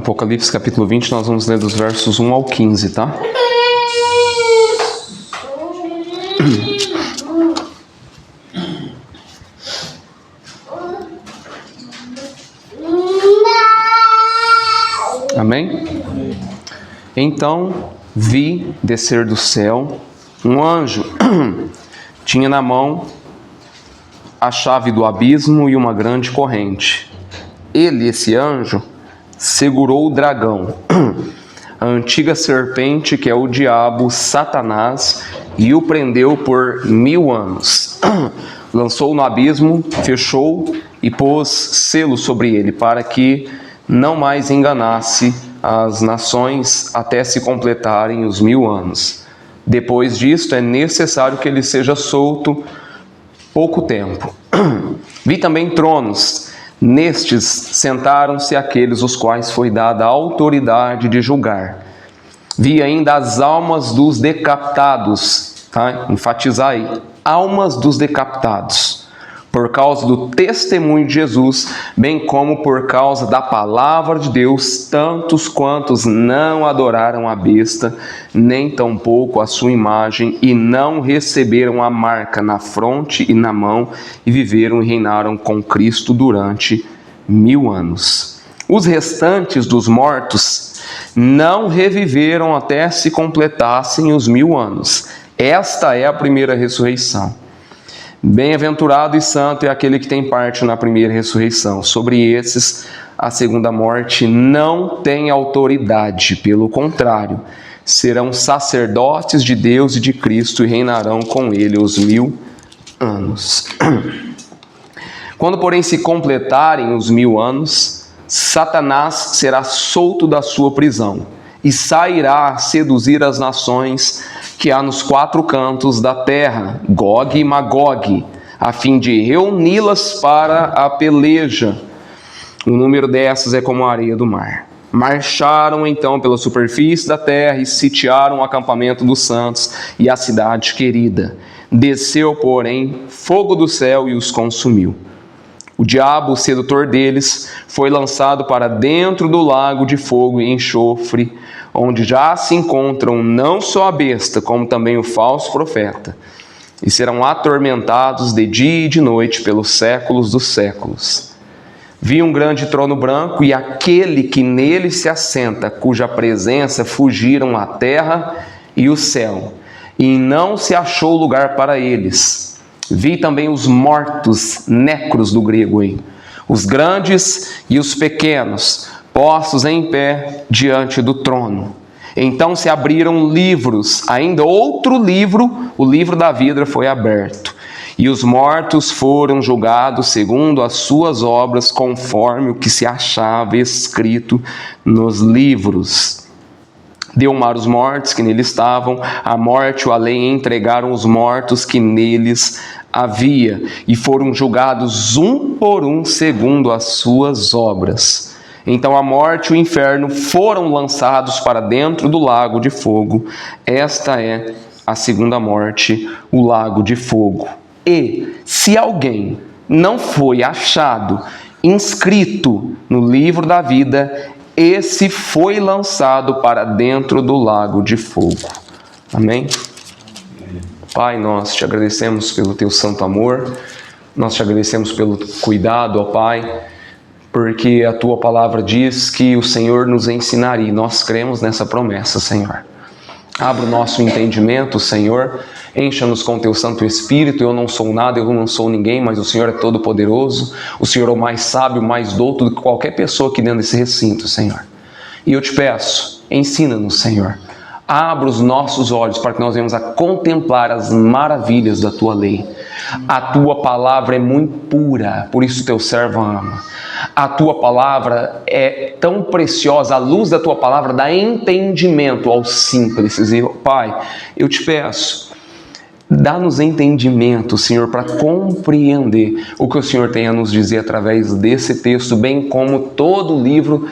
Apocalipse capítulo 20, nós vamos ler dos versos 1 ao 15, tá? Amém? Então vi descer do céu um anjo, tinha na mão a chave do abismo e uma grande corrente. Ele, esse anjo, segurou o dragão, a antiga serpente que é o diabo, Satanás, e o prendeu por 1000 anos. Lançou-o no abismo, fechou e pôs selo sobre ele, para que não mais enganasse as nações até se completarem os 1000 anos. Depois disto é necessário que ele seja solto pouco tempo. Vi também tronos. Nestes sentaram-se aqueles os quais foi dada a autoridade de julgar. Vi ainda as almas dos decapitados, tá? Enfatizar aí, almas dos decapitados, por causa do testemunho de Jesus, bem como por causa da palavra de Deus, tantos quantos não adoraram a besta, nem tampouco a sua imagem, e não receberam a marca na fronte e na mão, e viveram e reinaram com Cristo durante 1000 anos. Os restantes dos mortos não reviveram até se completassem os 1000 anos. Esta é a primeira ressurreição. Bem-aventurado e santo é aquele que tem parte na primeira ressurreição. Sobre esses, a segunda morte não tem autoridade, pelo contrário, serão sacerdotes de Deus e de Cristo e reinarão com ele os 1000 anos. Quando, porém, se completarem os 1000 anos, Satanás será solto da sua prisão e sairá a seduzir as nações que há nos 4 cantos da terra, Gog e Magog, a fim de reuni-las para a peleja. O número dessas é como a areia do mar. Marcharam então pela superfície da terra e sitiaram o acampamento dos santos e a cidade querida. Desceu, porém, fogo do céu e os consumiu. O diabo, o sedutor deles, foi lançado para dentro do lago de fogo e enxofre, onde já se encontram não só a besta, como também o falso profeta, e serão atormentados de dia e de noite pelos séculos dos séculos. Vi um grande trono branco e aquele que nele se assenta, cuja presença fugiram a terra e o céu, e não se achou lugar para eles. Vi também os mortos, necros do grego, os grandes e os pequenos, postos em pé diante do trono. Então se abriram livros, ainda outro livro, o livro da vida foi aberto. E os mortos foram julgados segundo as suas obras, conforme o que se achava escrito nos livros. Deu mar os mortos que nele estavam, a morte e o além entregaram os mortos que neles havia, e foram julgados um por um segundo as suas obras. Então a morte e o inferno foram lançados para dentro do lago de fogo. Esta é a segunda morte, o lago de fogo. E se alguém não foi achado inscrito no livro da vida, esse foi lançado para dentro do lago de fogo. Amém? Pai, nós te agradecemos pelo teu santo amor, nós te agradecemos pelo cuidado, ó Pai, porque a tua palavra diz que o Senhor nos ensinaria, e nós cremos nessa promessa, Senhor. Abra o nosso entendimento, Senhor, encha-nos com teu Santo Espírito. Eu não sou nada, eu não sou ninguém, mas o Senhor é todo poderoso, o Senhor é o mais sábio, mais douto do que qualquer pessoa aqui dentro desse recinto, Senhor. E eu te peço, ensina-nos, Senhor. Abra os nossos olhos para que nós venhamos a contemplar as maravilhas da tua lei. A tua palavra é muito pura, por isso teu servo ama. A tua palavra é tão preciosa, a luz da tua palavra dá entendimento aos simples. E, Pai, eu te peço, dá-nos entendimento, Senhor, para compreender o que o Senhor tem a nos dizer através desse texto, bem como todo o livro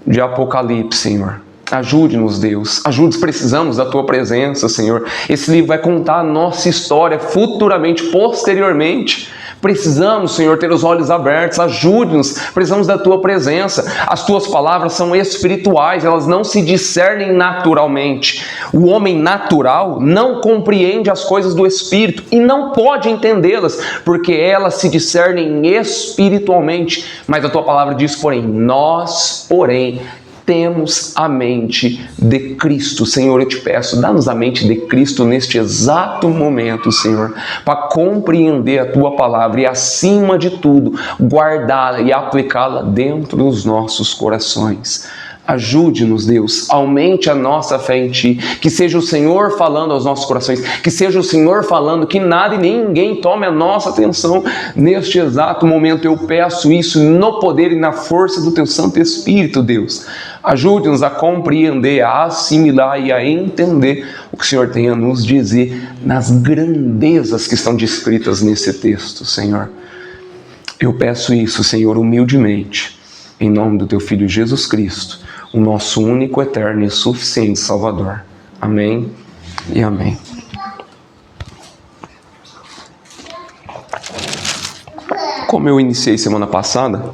de Apocalipse, Senhor. Ajude-nos, Deus. Ajude-nos, precisamos da tua presença, Senhor. Esse livro vai contar a nossa história futuramente, posteriormente, Precisamos, Senhor, ter os olhos abertos, ajude-nos, precisamos da Tua presença. As Tuas palavras são espirituais, elas não se discernem naturalmente. O homem natural não compreende as coisas do Espírito e não pode entendê-las, porque elas se discernem espiritualmente. Mas a Tua palavra diz, porém, nós, temos a mente de Cristo. Senhor, eu te peço, dá-nos a mente de Cristo neste exato momento, Senhor, para compreender a Tua palavra e, acima de tudo, guardá-la e aplicá-la dentro dos nossos corações. Ajude-nos, Deus, aumente a nossa fé em Ti, que seja o Senhor falando aos nossos corações, que seja o Senhor falando, que nada e ninguém tome a nossa atenção neste exato momento. Eu peço isso no poder e na força do Teu Santo Espírito, Deus. Ajude-nos a compreender, a assimilar e a entender o que o Senhor tem a nos dizer nas grandezas que estão descritas nesse texto, Senhor. Eu peço isso, Senhor, humildemente, em nome do Teu Filho Jesus Cristo, o nosso único, eterno e suficiente Salvador. Amém e amém. Como eu iniciei semana passada,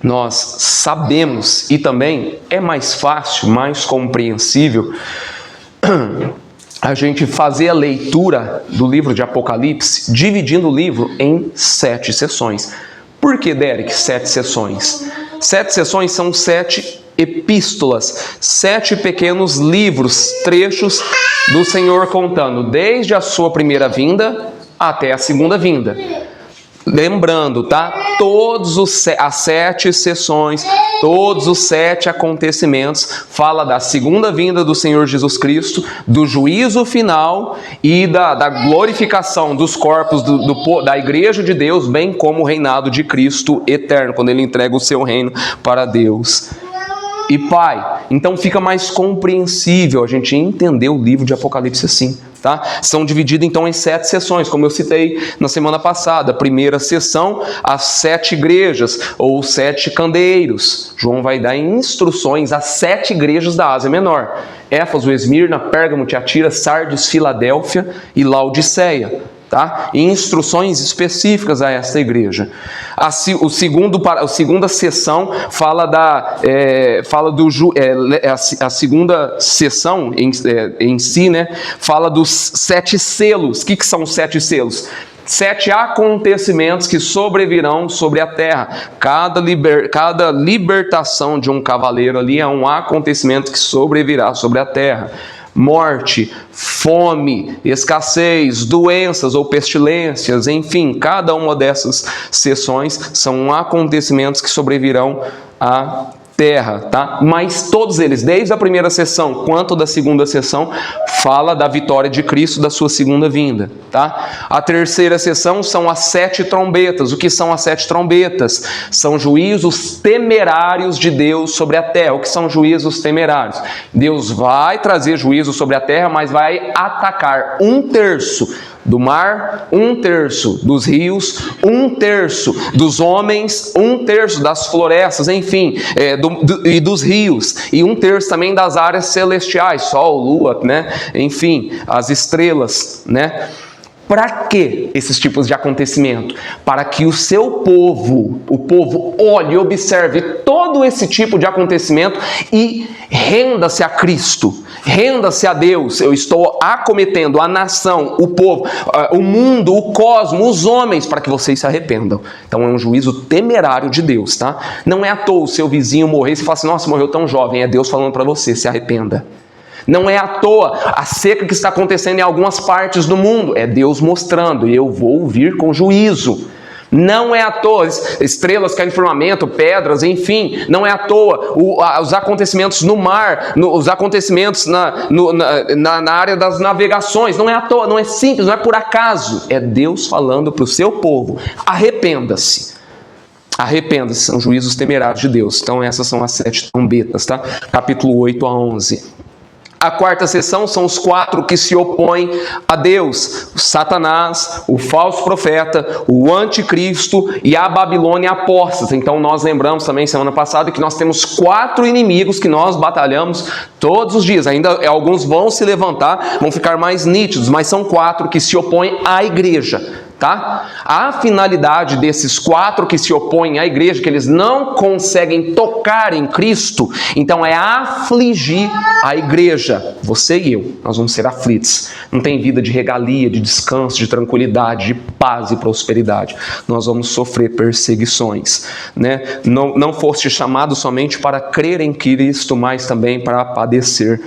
nós sabemos e também é mais fácil, mais compreensível a gente fazer a leitura do livro de Apocalipse dividindo o livro em 7 sessões. Por que, Derek, 7 sessões? 7 sessões são 7 epístolas, 7 pequenos livros, trechos do Senhor contando desde a sua primeira vinda até a segunda vinda. Lembrando, tá? As 7 sessões, todos os 7 acontecimentos, fala da segunda vinda do Senhor Jesus Cristo, do juízo final e da glorificação dos corpos da igreja de Deus, bem como o reinado de Cristo eterno, quando Ele entrega o seu reino para Deus e Pai. Então fica mais compreensível a gente entender o livro de Apocalipse assim. Tá? São divididos então em 7 sessões, como eu citei na semana passada. A primeira sessão, as 7 igrejas, ou 7 candeeiros. João vai dar instruções às 7 igrejas da Ásia Menor: Éfeso, Esmirna, Pérgamo, Tiatira, Sardes, Filadélfia e Laodiceia. Tá? E instruções específicas a esta igreja. A segunda sessão fala a segunda sessão em si, né? Fala dos 7 selos. O que são os 7 selos? 7 acontecimentos que sobrevirão sobre a terra. Cada libertação de um cavaleiro ali é um acontecimento que sobrevirá sobre a terra. Morte, fome, escassez, doenças ou pestilências, enfim, cada uma dessas sessões são acontecimentos que sobrevirão à terra, tá? Mas todos eles, desde a primeira sessão quanto da segunda sessão, fala da vitória de Cristo, da sua segunda vinda, tá? A terceira sessão são as 7 trombetas. O que são as 7 trombetas? São juízos temerários de Deus sobre a terra. O que são juízos temerários? Deus vai trazer juízo sobre a terra, mas vai atacar 1/3 do mar, 1/3 dos rios, 1/3 dos homens, 1/3 das florestas, enfim, e dos rios, e 1/3 também das áreas celestiais, sol, lua, né? Enfim, as estrelas, né? Para que esses tipos de acontecimento? Para que o seu povo, olhe e observe todo esse tipo de acontecimento e renda-se a Cristo, renda-se a Deus. Eu estou acometendo a nação, o povo, o mundo, o cosmos, os homens, para que vocês se arrependam. Então é um juízo temerário de Deus, tá? Não é à toa o seu vizinho morrer e você fala assim: nossa, morreu tão jovem. É Deus falando para você: se arrependa. Não é à toa a seca que está acontecendo em algumas partes do mundo. É Deus mostrando: eu vou vir com juízo. Não é à toa estrelas caem no firmamento, pedras, enfim. Não é à toa os acontecimentos no mar, os acontecimentos na área das navegações. Não é à toa, não é simples, não é por acaso. É Deus falando para o seu povo: arrependa-se. Arrependa-se, são juízos temerários de Deus. Então essas são as 7 trombetas, tá? Capítulo 8 a 11. A quarta sessão são os 4 que se opõem a Deus: o Satanás, o falso profeta, o anticristo e a Babilônia apóstata. Então nós lembramos também semana passada que nós temos 4 inimigos que nós batalhamos todos os dias. Ainda alguns vão se levantar, vão ficar mais nítidos, mas são 4 que se opõem à igreja. tá? A finalidade desses 4 que se opõem à igreja, que eles não conseguem tocar em Cristo, então é afligir a igreja. Você e eu, nós vamos ser aflitos. Não tem vida de regalia, de descanso, de tranquilidade, de paz e prosperidade. Nós vamos sofrer perseguições, né? Não foste chamado somente para crer em Cristo, mas também para padecer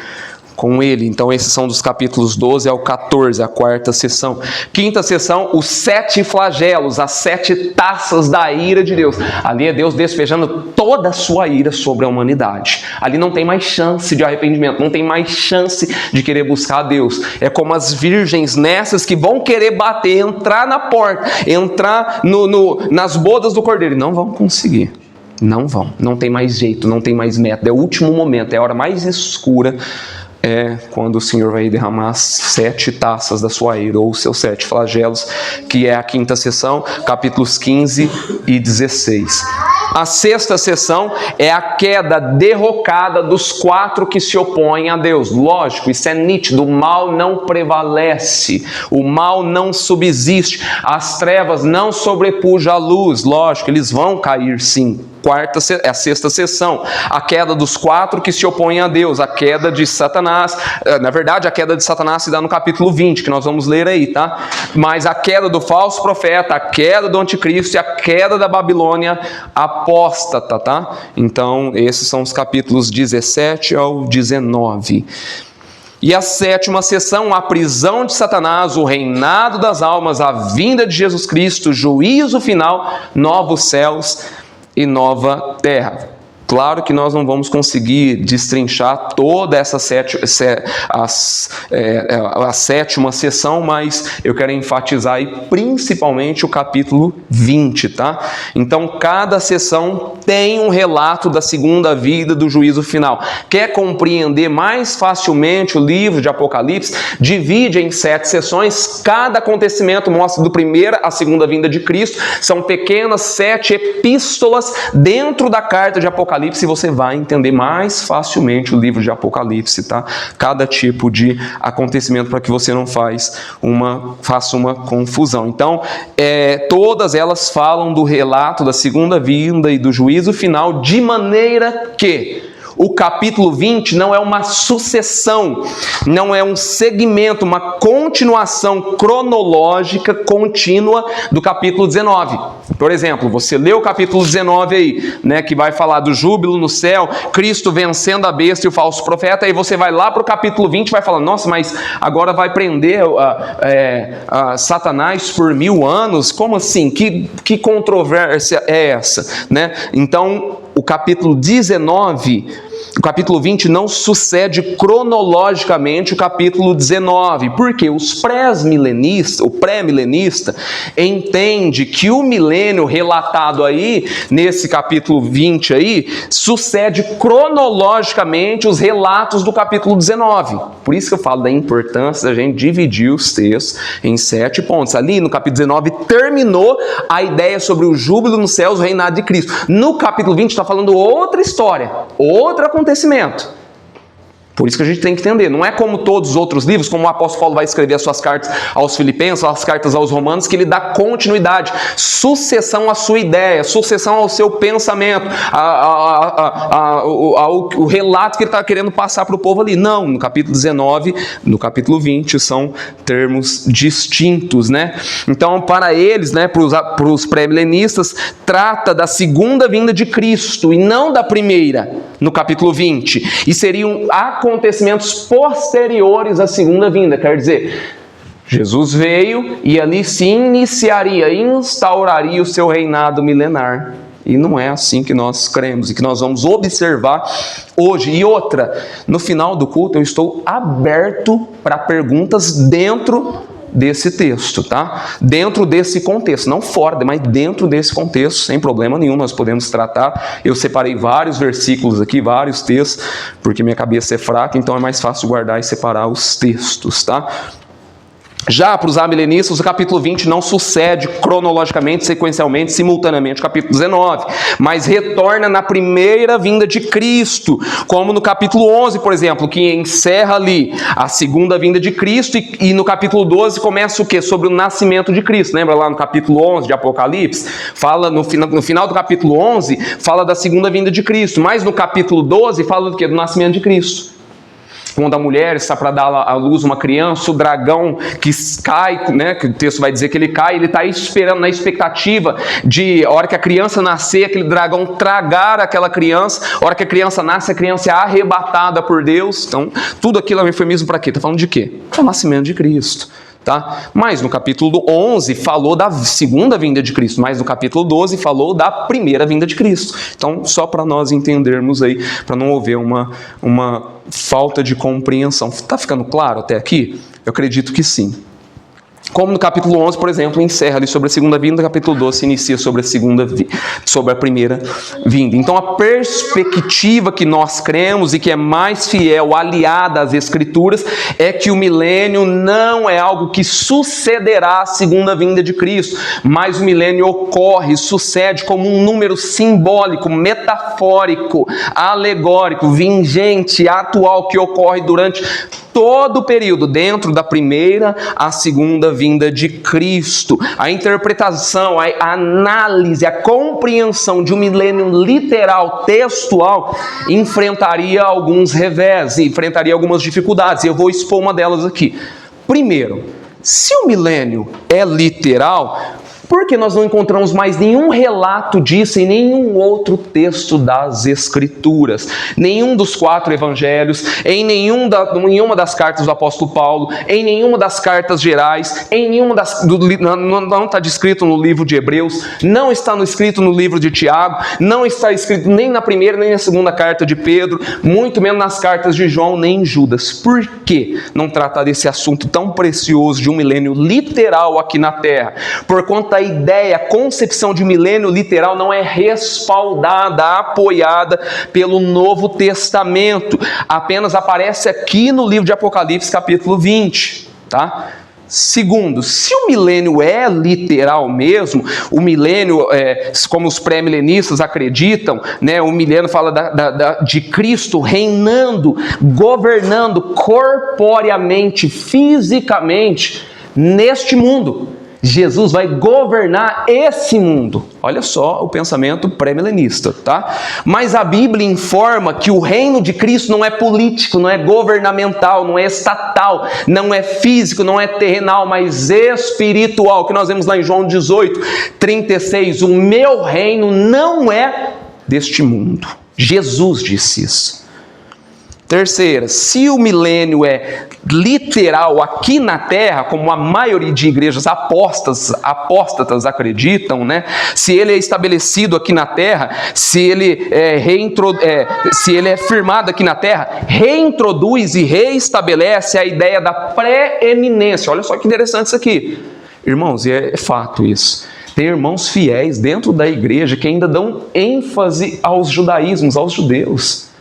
com ele. Então esses são dos capítulos 12 ao 14, a 4ª sessão. 5ª sessão, os 7 flagelos, as 7 taças da ira de Deus. Ali é Deus despejando toda a sua ira sobre a humanidade. Ali não tem mais chance de arrependimento, não tem mais chance de querer buscar a Deus. É como as virgens nessas que vão querer bater, entrar na porta, entrar nas bodas do Cordeiro, e não vão conseguir. Não vão, não tem mais jeito, não tem mais método. É o último momento, é a hora mais escura, é quando o Senhor vai derramar as 7 taças da sua ira, ou os seus 7 flagelos, que é a 5ª sessão, capítulos 15 e 16. A 6ª sessão é a queda derrocada dos 4 que se opõem a Deus. Lógico, isso é nítido, o mal não prevalece, o mal não subsiste, as trevas não sobrepujam a luz. Lógico, eles vão cair sim. É a 6ª sessão, a queda dos 4 que se opõem a Deus, a queda de Satanás. Na verdade, a queda de Satanás se dá no capítulo 20, que nós vamos ler aí, tá? Mas a queda do falso profeta, a queda do anticristo e a queda da Babilônia apóstata, tá? Então, esses são os capítulos 17 ao 19. E a 7ª sessão, a prisão de Satanás, o reinado das almas, a vinda de Jesus Cristo, juízo final, novos céus e nova terra. Claro que nós não vamos conseguir destrinchar toda essa a 7ª sessão, mas eu quero enfatizar aí principalmente o capítulo 20, tá? Então, cada sessão tem um relato da segunda vida, do juízo final. Quer compreender mais facilmente o livro de Apocalipse? Divide em 7 sessões, cada acontecimento mostra do primeira à segunda vinda de Cristo. São pequenas 7 epístolas dentro da carta de Apocalipse, e você vai entender mais facilmente o livro de Apocalipse, tá? Cada tipo de acontecimento, para que você não faça uma confusão. Então, todas elas falam do relato da segunda vinda e do juízo final, de maneira que o capítulo 20 não é uma sucessão, não é um segmento, uma continuação cronológica contínua do capítulo 19. Por exemplo, você lê o capítulo 19 aí, né, que vai falar do júbilo no céu, Cristo vencendo a besta e o falso profeta, aí você vai lá para o capítulo 20 e vai falar, nossa, mas agora vai prender Satanás por 1000 anos? Como assim? Que controvérsia é essa? Né? Então, o capítulo 19, o capítulo 20 não sucede cronologicamente o capítulo 19, porque o pré-milenista entende que o milênio relatado aí, nesse capítulo 20 aí, sucede cronologicamente os relatos do capítulo 19. Por isso que eu falo da importância da gente dividir os textos em 7 pontos. Ali no capítulo 19 terminou a ideia sobre o júbilo nos céus, o reinado de Cristo. No capítulo 20 está falando outra história, outro acontecimento. Por isso que a gente tem que entender, não é como todos os outros livros, como o apóstolo Paulo vai escrever as suas cartas aos Filipenses, as cartas aos Romanos, que ele dá continuidade, sucessão à sua ideia, sucessão ao seu pensamento, ao relato que ele está querendo passar para o povo ali. Não, no capítulo 19, no capítulo 20, são termos distintos, né? Então, para eles, né, para os pré-milenistas, trata da segunda vinda de Cristo e não da primeira, no capítulo 20, e seriam acontecimentos posteriores à segunda vinda. Quer dizer, Jesus veio e ali se instauraria o seu reinado milenar. E não é assim que nós cremos e que nós vamos observar hoje. E outra, no final do culto eu estou aberto para perguntas dentro desse texto, tá? Dentro desse contexto, não fora, mas dentro desse contexto, sem problema nenhum, nós podemos tratar. Eu separei vários versículos aqui, vários textos, porque minha cabeça é fraca, então é mais fácil guardar e separar os textos, tá? Já para os amilenistas, o capítulo 20 não sucede cronologicamente, sequencialmente, simultaneamente ao capítulo 19, mas retorna na primeira vinda de Cristo, como no capítulo 11, por exemplo, que encerra ali a segunda vinda de Cristo, e no capítulo 12 começa o quê? Sobre o nascimento de Cristo. Lembra lá no capítulo 11 de Apocalipse? Fala no final do capítulo 11, fala da segunda vinda de Cristo, mas no capítulo 12 fala do quê? Do nascimento de Cristo. Quando a mulher está para dar à luz uma criança, o dragão que cai, né, que o texto vai dizer que ele cai, ele está esperando, na expectativa de, a hora que a criança nascer, aquele dragão tragar aquela criança, a hora que a criança nasce, a criança é arrebatada por Deus. Então, tudo aquilo é um eufemismo para quê? Está falando de quê? É o nascimento de Cristo. Tá? Mas no capítulo 11 falou da segunda vinda de Cristo, mas no capítulo 12 falou da primeira vinda de Cristo. Então, só para nós entendermos aí, para não haver uma falta de compreensão. Está ficando claro até aqui? Eu acredito que sim. Como no capítulo 11, por exemplo, encerra ali sobre a segunda vinda, no capítulo 12 se inicia sobre a primeira vinda. Então a perspectiva que nós cremos e que é mais fiel, aliada às Escrituras, é que o milênio não é algo que sucederá à segunda vinda de Cristo, mas o milênio ocorre, sucede como um número simbólico, metafórico, alegórico, vingente, atual, que ocorre durante todo o período, dentro da primeira à segunda vinda de Cristo. A interpretação, a análise, a compreensão de um milênio literal, textual, enfrentaria alguns revés, enfrentaria algumas dificuldades. E eu vou expor uma delas aqui. Primeiro, se o milênio é literal, por que nós não encontramos mais nenhum relato disso em nenhum outro texto das Escrituras? Nenhum dos 4 evangelhos, em nenhuma das cartas do apóstolo Paulo, em nenhuma das cartas gerais, em nenhuma não está descrito no livro de Hebreus, não está escrito no livro de Tiago, não está escrito nem na primeira nem na segunda carta de Pedro, muito menos nas cartas de João nem em Judas. Por que não tratar desse assunto tão precioso de um milênio literal aqui na Terra? Por conta da ideia, a concepção de milênio literal não é respaldada, apoiada pelo Novo Testamento. Apenas aparece aqui no livro de Apocalipse, capítulo 20, tá? Segundo, se o milênio é literal mesmo, o milênio, como os pré-milenistas acreditam, né, o milênio fala de Cristo reinando, governando corporeamente, fisicamente, neste mundo. Jesus vai governar esse mundo. Olha só o pensamento pré-milenista, tá? Mas a Bíblia informa que o reino de Cristo não é político, não é governamental, não é estatal, não é físico, não é terrenal, mas espiritual, que nós vemos lá em João 18:36. O meu reino não é deste mundo. Jesus disse isso. Terceira, se o milênio é literal aqui na Terra, como a maioria de igrejas apóstatas acreditam, né? Se ele é estabelecido aqui na Terra, se ele é firmado aqui na Terra, reintroduz e reestabelece a ideia da pré-eminência. Olha só que interessante isso aqui. Irmãos, e é fato isso. Tem irmãos fiéis dentro da igreja que ainda dão ênfase aos judaísmos, aos judeus.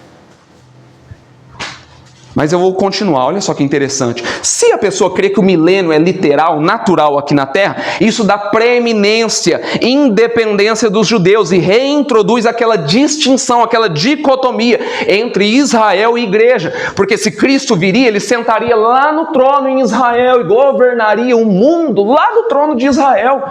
Mas eu vou continuar, olha só que interessante. Se a pessoa crê que o milênio é literal, natural aqui na Terra, isso dá preeminência, independência dos judeus e reintroduz aquela distinção, aquela dicotomia entre Israel e igreja. Porque se Cristo viria, ele sentaria lá no trono em Israel e governaria o mundo lá do trono de Israel.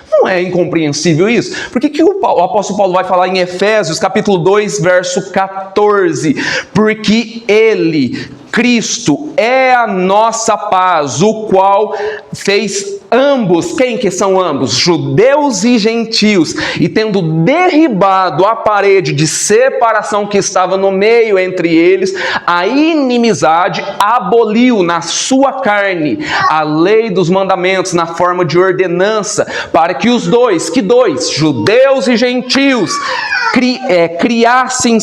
Não é incompreensível isso? Por que o apóstolo Paulo vai falar em Efésios, capítulo 2, verso 14? Porque ele, Cristo, é a nossa paz, o qual fez ambos. Quem que são ambos? Judeus e gentios. E tendo derribado a parede de separação que estava no meio entre eles, a inimizade, aboliu na sua carne a lei dos mandamentos na forma de ordenança, para que os dois, judeus e gentios, criassem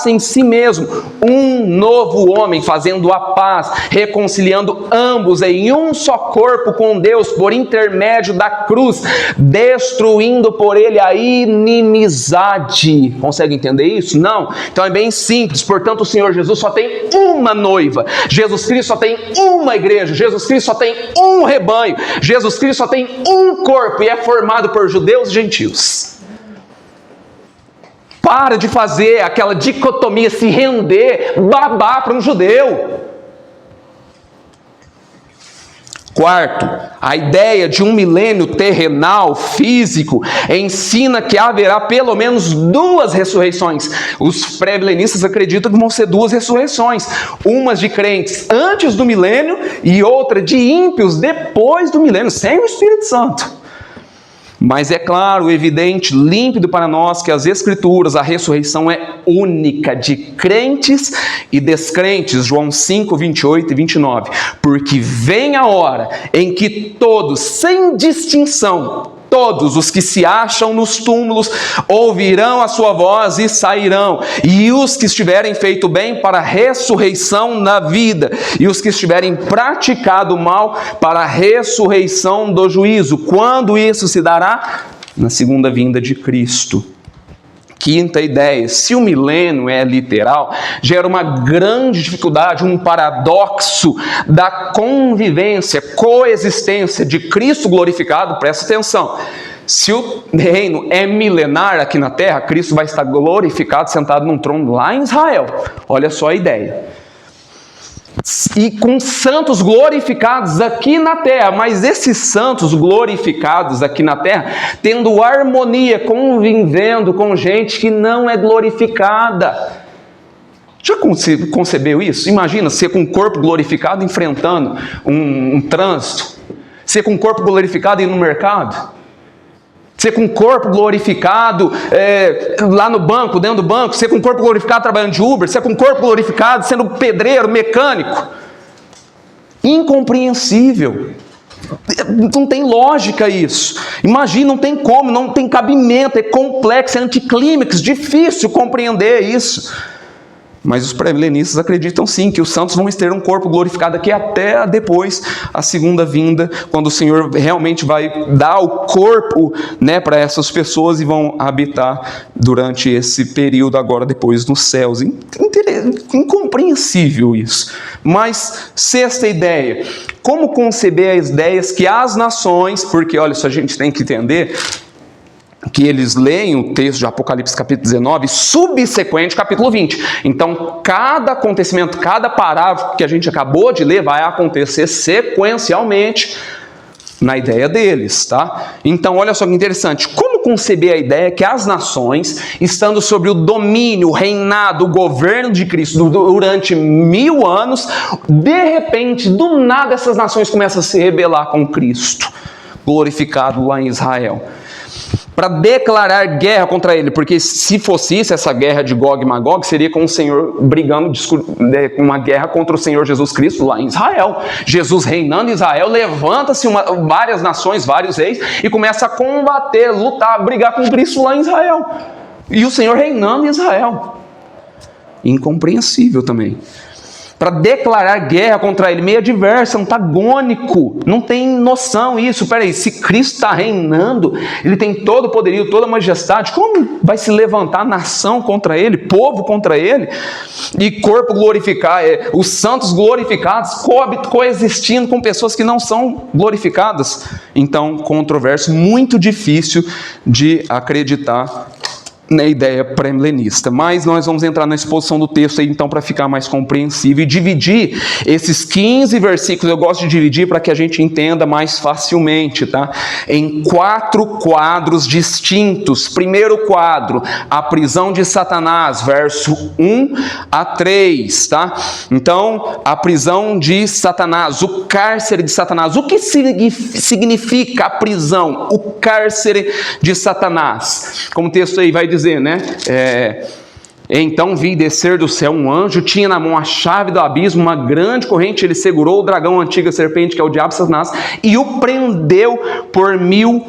em si mesmo um novo novo homem, fazendo a paz, reconciliando ambos em um só corpo com Deus, por intermédio da cruz, destruindo por ele a inimizade. Consegue entender isso? Não. Então é bem simples. Portanto, o Senhor Jesus só tem uma noiva. Jesus Cristo só tem uma igreja. Jesus Cristo só tem um rebanho. Jesus Cristo só tem um corpo e é formado por judeus e gentios. Para de fazer aquela dicotomia, se render, babar para um judeu. Quarto, a ideia de um milênio terrenal, físico, ensina que haverá pelo menos duas ressurreições. Os pré-milenistas acreditam que vão ser duas ressurreições. Umas de crentes antes do milênio e outra de ímpios depois do milênio, sem o Espírito Santo. Mas é claro, evidente, límpido para nós que as Escrituras, a ressurreição é única de crentes e descrentes, João 5, 28 e 29. Porque vem a hora em que todos, sem distinção, todos os que se acham nos túmulos ouvirão a sua voz e sairão, e os que estiverem feito bem para a ressurreição na vida, e os que estiverem praticado mal para a ressurreição do juízo. Quando isso se dará? Na segunda vinda de Cristo. Quinta ideia, se o milênio é literal, gera uma grande dificuldade, um paradoxo da convivência, coexistência de Cristo glorificado. Presta atenção, se o reino é milenar aqui na terra, Cristo vai estar glorificado, sentado num trono lá em Israel. Olha só a ideia. E com santos glorificados aqui na terra, mas esses santos glorificados aqui na terra, tendo harmonia, convivendo com gente que não é glorificada. Já concebeu isso? Imagina ser com o corpo glorificado enfrentando um trânsito, ser com o corpo glorificado indo no mercado, ser com o corpo glorificado lá no banco, dentro do banco, ser com o corpo glorificado trabalhando de Uber, ser com o corpo glorificado sendo pedreiro, mecânico. Incompreensível. Não tem lógica isso. Imagina, não tem como, não tem cabimento, é complexo, é anticlímax, difícil compreender isso. Mas os pré-milenistas acreditam sim que os santos vão ter um corpo glorificado aqui até depois a segunda vinda, quando o Senhor realmente vai dar o corpo, para essas pessoas e vão habitar durante esse período agora depois nos céus. Incompreensível isso. Mas sexta ideia, como conceber as ideias que as nações, porque olha, isso a gente tem que entender, que eles leem o texto de Apocalipse capítulo 19, subsequente capítulo 20. Então, cada acontecimento, cada parágrafo que a gente acabou de ler vai acontecer sequencialmente na ideia deles, tá? Então, olha só que interessante. Como conceber a ideia que as nações, estando sobre o domínio, o reinado, o governo de Cristo durante 1000 anos, de repente, do nada, essas nações começam a se rebelar com Cristo, glorificado lá em Israel, para declarar guerra contra ele, porque se fosse isso, essa guerra de Gog e Magog, seria com o Senhor brigando, uma guerra contra o Senhor Jesus Cristo lá em Israel. Jesus reinando em Israel, levanta-se várias nações, vários reis, e começa a combater, lutar, brigar com Cristo lá em Israel. E o Senhor reinando em Israel. Incompreensível também. Para declarar guerra contra ele, meio adverso, antagônico, não tem noção isso. Peraí, se Cristo está reinando, ele tem todo o poderio, toda a majestade, como vai se levantar nação contra ele, povo contra ele, e corpo glorificado, os santos glorificados coexistindo com pessoas que não são glorificadas? Então, controverso, muito difícil de acreditar na ideia pré-milenista. Mas nós vamos entrar na exposição do texto aí, então, para ficar mais compreensível e dividir esses 15 versículos. Eu gosto de dividir para que a gente entenda mais facilmente, tá? Em 4 quadros distintos. Primeiro quadro, a prisão de Satanás, verso 1 a 3, tá? Então, a prisão de Satanás, o cárcere de Satanás. O que significa a prisão, o cárcere de Satanás? Como o texto aí vai dizer, então vi descer do céu um anjo, tinha na mão a chave do abismo, uma grande corrente, ele segurou o dragão, a antiga serpente, que é o diabo Satanás, e o prendeu por 1000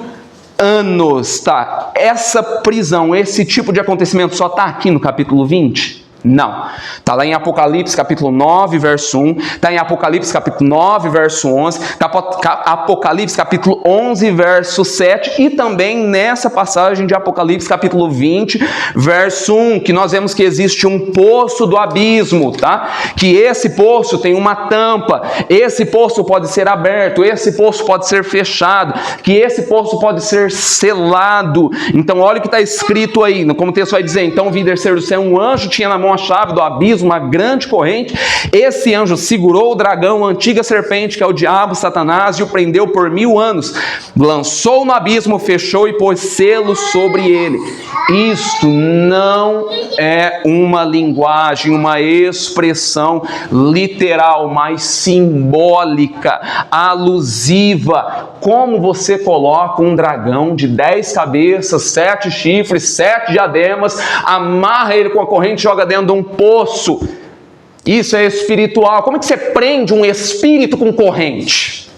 anos, tá? Essa prisão, esse tipo de acontecimento só está aqui no capítulo 20? Não. Está lá em Apocalipse capítulo 9, verso 1. Está em Apocalipse capítulo 9, verso 11. Apocalipse capítulo 11, verso 7. E também nessa passagem de Apocalipse capítulo 20, verso 1. Que nós vemos que existe um poço do abismo, tá? Que esse poço tem uma tampa. Esse poço pode ser aberto. Esse poço pode ser fechado. Que esse poço pode ser selado. Então olha o que está escrito aí. Como o texto vai dizer. Então vi descer do céu um anjo, tinha na mão a chave do abismo, uma grande corrente. Esse anjo segurou o dragão, a antiga serpente, que é o diabo, Satanás, e o prendeu por 1000 anos. Lançou no abismo, fechou e pôs selos sobre ele. Isto não é uma linguagem, uma expressão literal, mas simbólica, alusiva. Como você coloca um dragão de 10 cabeças, 7 chifres, 7 diademas, amarra ele com a corrente e joga dentro de um poço? Isso é espiritual. Como é que você prende um espírito com corrente?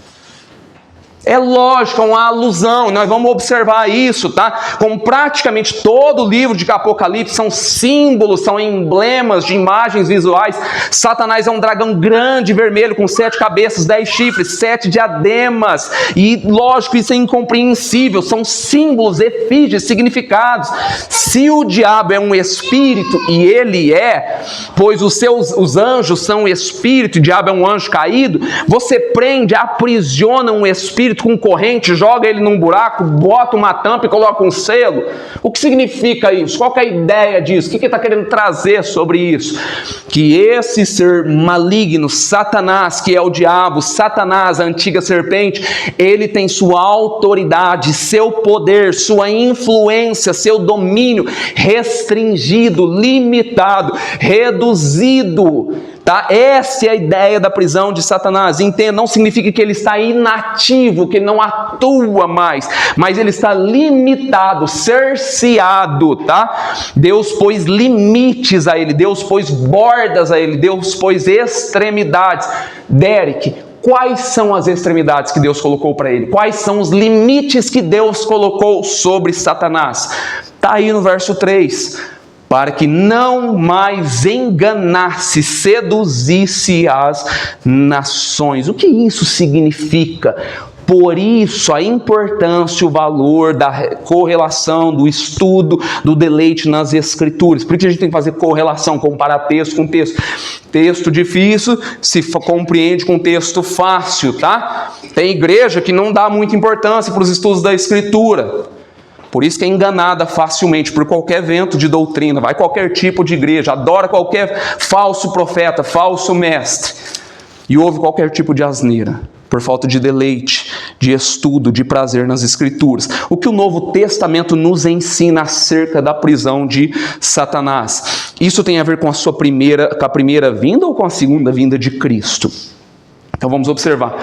É lógico, é uma alusão, nós vamos observar isso, tá? Como praticamente todo o livro de Apocalipse são símbolos, são emblemas de imagens visuais. Satanás é um dragão grande, vermelho, com 7 cabeças, 10 chifres, 7 diademas. E lógico, isso é incompreensível, são símbolos, efígies, significados. Se o diabo é um espírito, e ele é, pois os anjos são espírito, o diabo é um anjo caído, você prende, aprisiona um espírito com corrente, joga ele num buraco, bota uma tampa e coloca um selo. O que significa isso? Qual que é a ideia disso? O que ele está querendo trazer sobre isso? Que esse ser maligno, Satanás, que é o diabo, Satanás, a antiga serpente, ele tem sua autoridade, seu poder, sua influência, seu domínio restringido, limitado, reduzido. Tá? Essa é a ideia da prisão de Satanás. Entenda, não significa que ele está inativo, que ele não atua mais, mas ele está limitado, cerceado, tá? Deus pôs limites a ele, Deus pôs bordas a ele, Deus pôs extremidades. Derek, quais são as extremidades que Deus colocou para ele? Quais são os limites que Deus colocou sobre Satanás? Está aí no verso 3. Para que não mais enganasse, seduzisse as nações. O que isso significa? Por isso, a importância, o valor da correlação, do estudo, do deleite nas Escrituras. Por que a gente tem que fazer correlação, comparar texto com texto? Texto difícil se compreende com texto fácil, tá? Tem igreja que não dá muita importância para os estudos da Escritura. Por isso que é enganada facilmente por qualquer vento de doutrina, vai qualquer tipo de igreja, adora qualquer falso profeta, falso mestre, e ouve qualquer tipo de asneira, por falta de deleite, de estudo, de prazer nas Escrituras. O que o Novo Testamento nos ensina acerca da prisão de Satanás? Isso tem a ver com a primeira vinda ou com a segunda vinda de Cristo? Então vamos observar.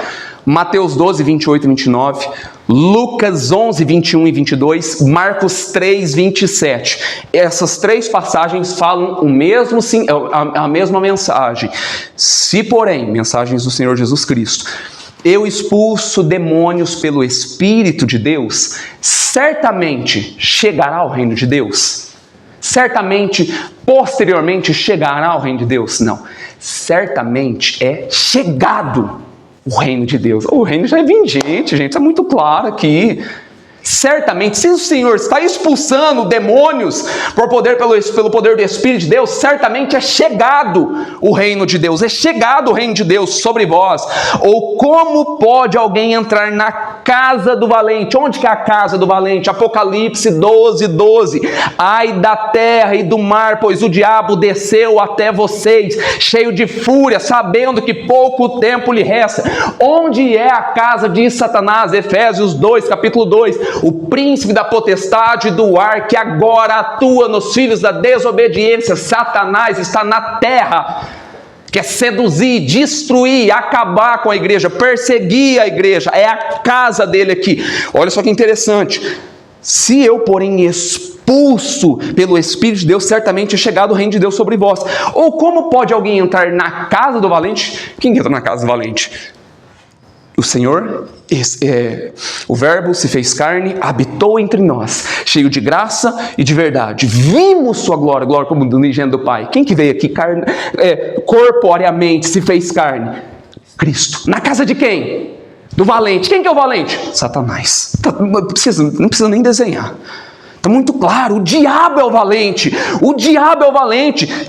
Mateus 12, 28 e 29, Lucas 11, 21 e 22, Marcos 3, 27. Essas 3 passagens falam a mesma mensagem. Se, porém, mensagens do Senhor Jesus Cristo, eu expulso demônios pelo Espírito de Deus, certamente chegará o reino de Deus. Certamente, posteriormente, chegará ao reino de Deus. Não, certamente é chegado o reino de Deus. O reino já é vingente, gente, isso é muito claro aqui. Certamente, se o Senhor está expulsando demônios pelo poder do Espírito de Deus, certamente é chegado o reino de Deus, é chegado o reino de Deus sobre vós. Ou como pode alguém entrar na casa do valente? Onde que é a casa do valente? Apocalipse 12, 12. Ai da terra e do mar, pois o diabo desceu até vocês, cheio de fúria, sabendo que pouco tempo lhe resta. Onde é a casa de Satanás? Efésios 2, capítulo 2. O príncipe da potestade do ar, que agora atua nos filhos da desobediência. Satanás está na terra, quer seduzir, destruir, acabar com a igreja, perseguir a igreja. É a casa dele aqui. Olha só que interessante. Se eu, porém, expulso pelo Espírito de Deus, certamente é chegado o reino de Deus sobre vós. Ou como pode alguém entrar na casa do valente? Quem entra na casa do valente? o Senhor, o Verbo se fez carne, habitou entre nós, cheio de graça e de verdade. Vimos sua glória, glória como do unigênito do Pai. Quem que veio aqui corporeamente, se fez carne? Cristo. Na casa de quem? Do valente. Quem que é o valente? Satanás. Não precisa nem desenhar. Está muito claro, o diabo é o valente,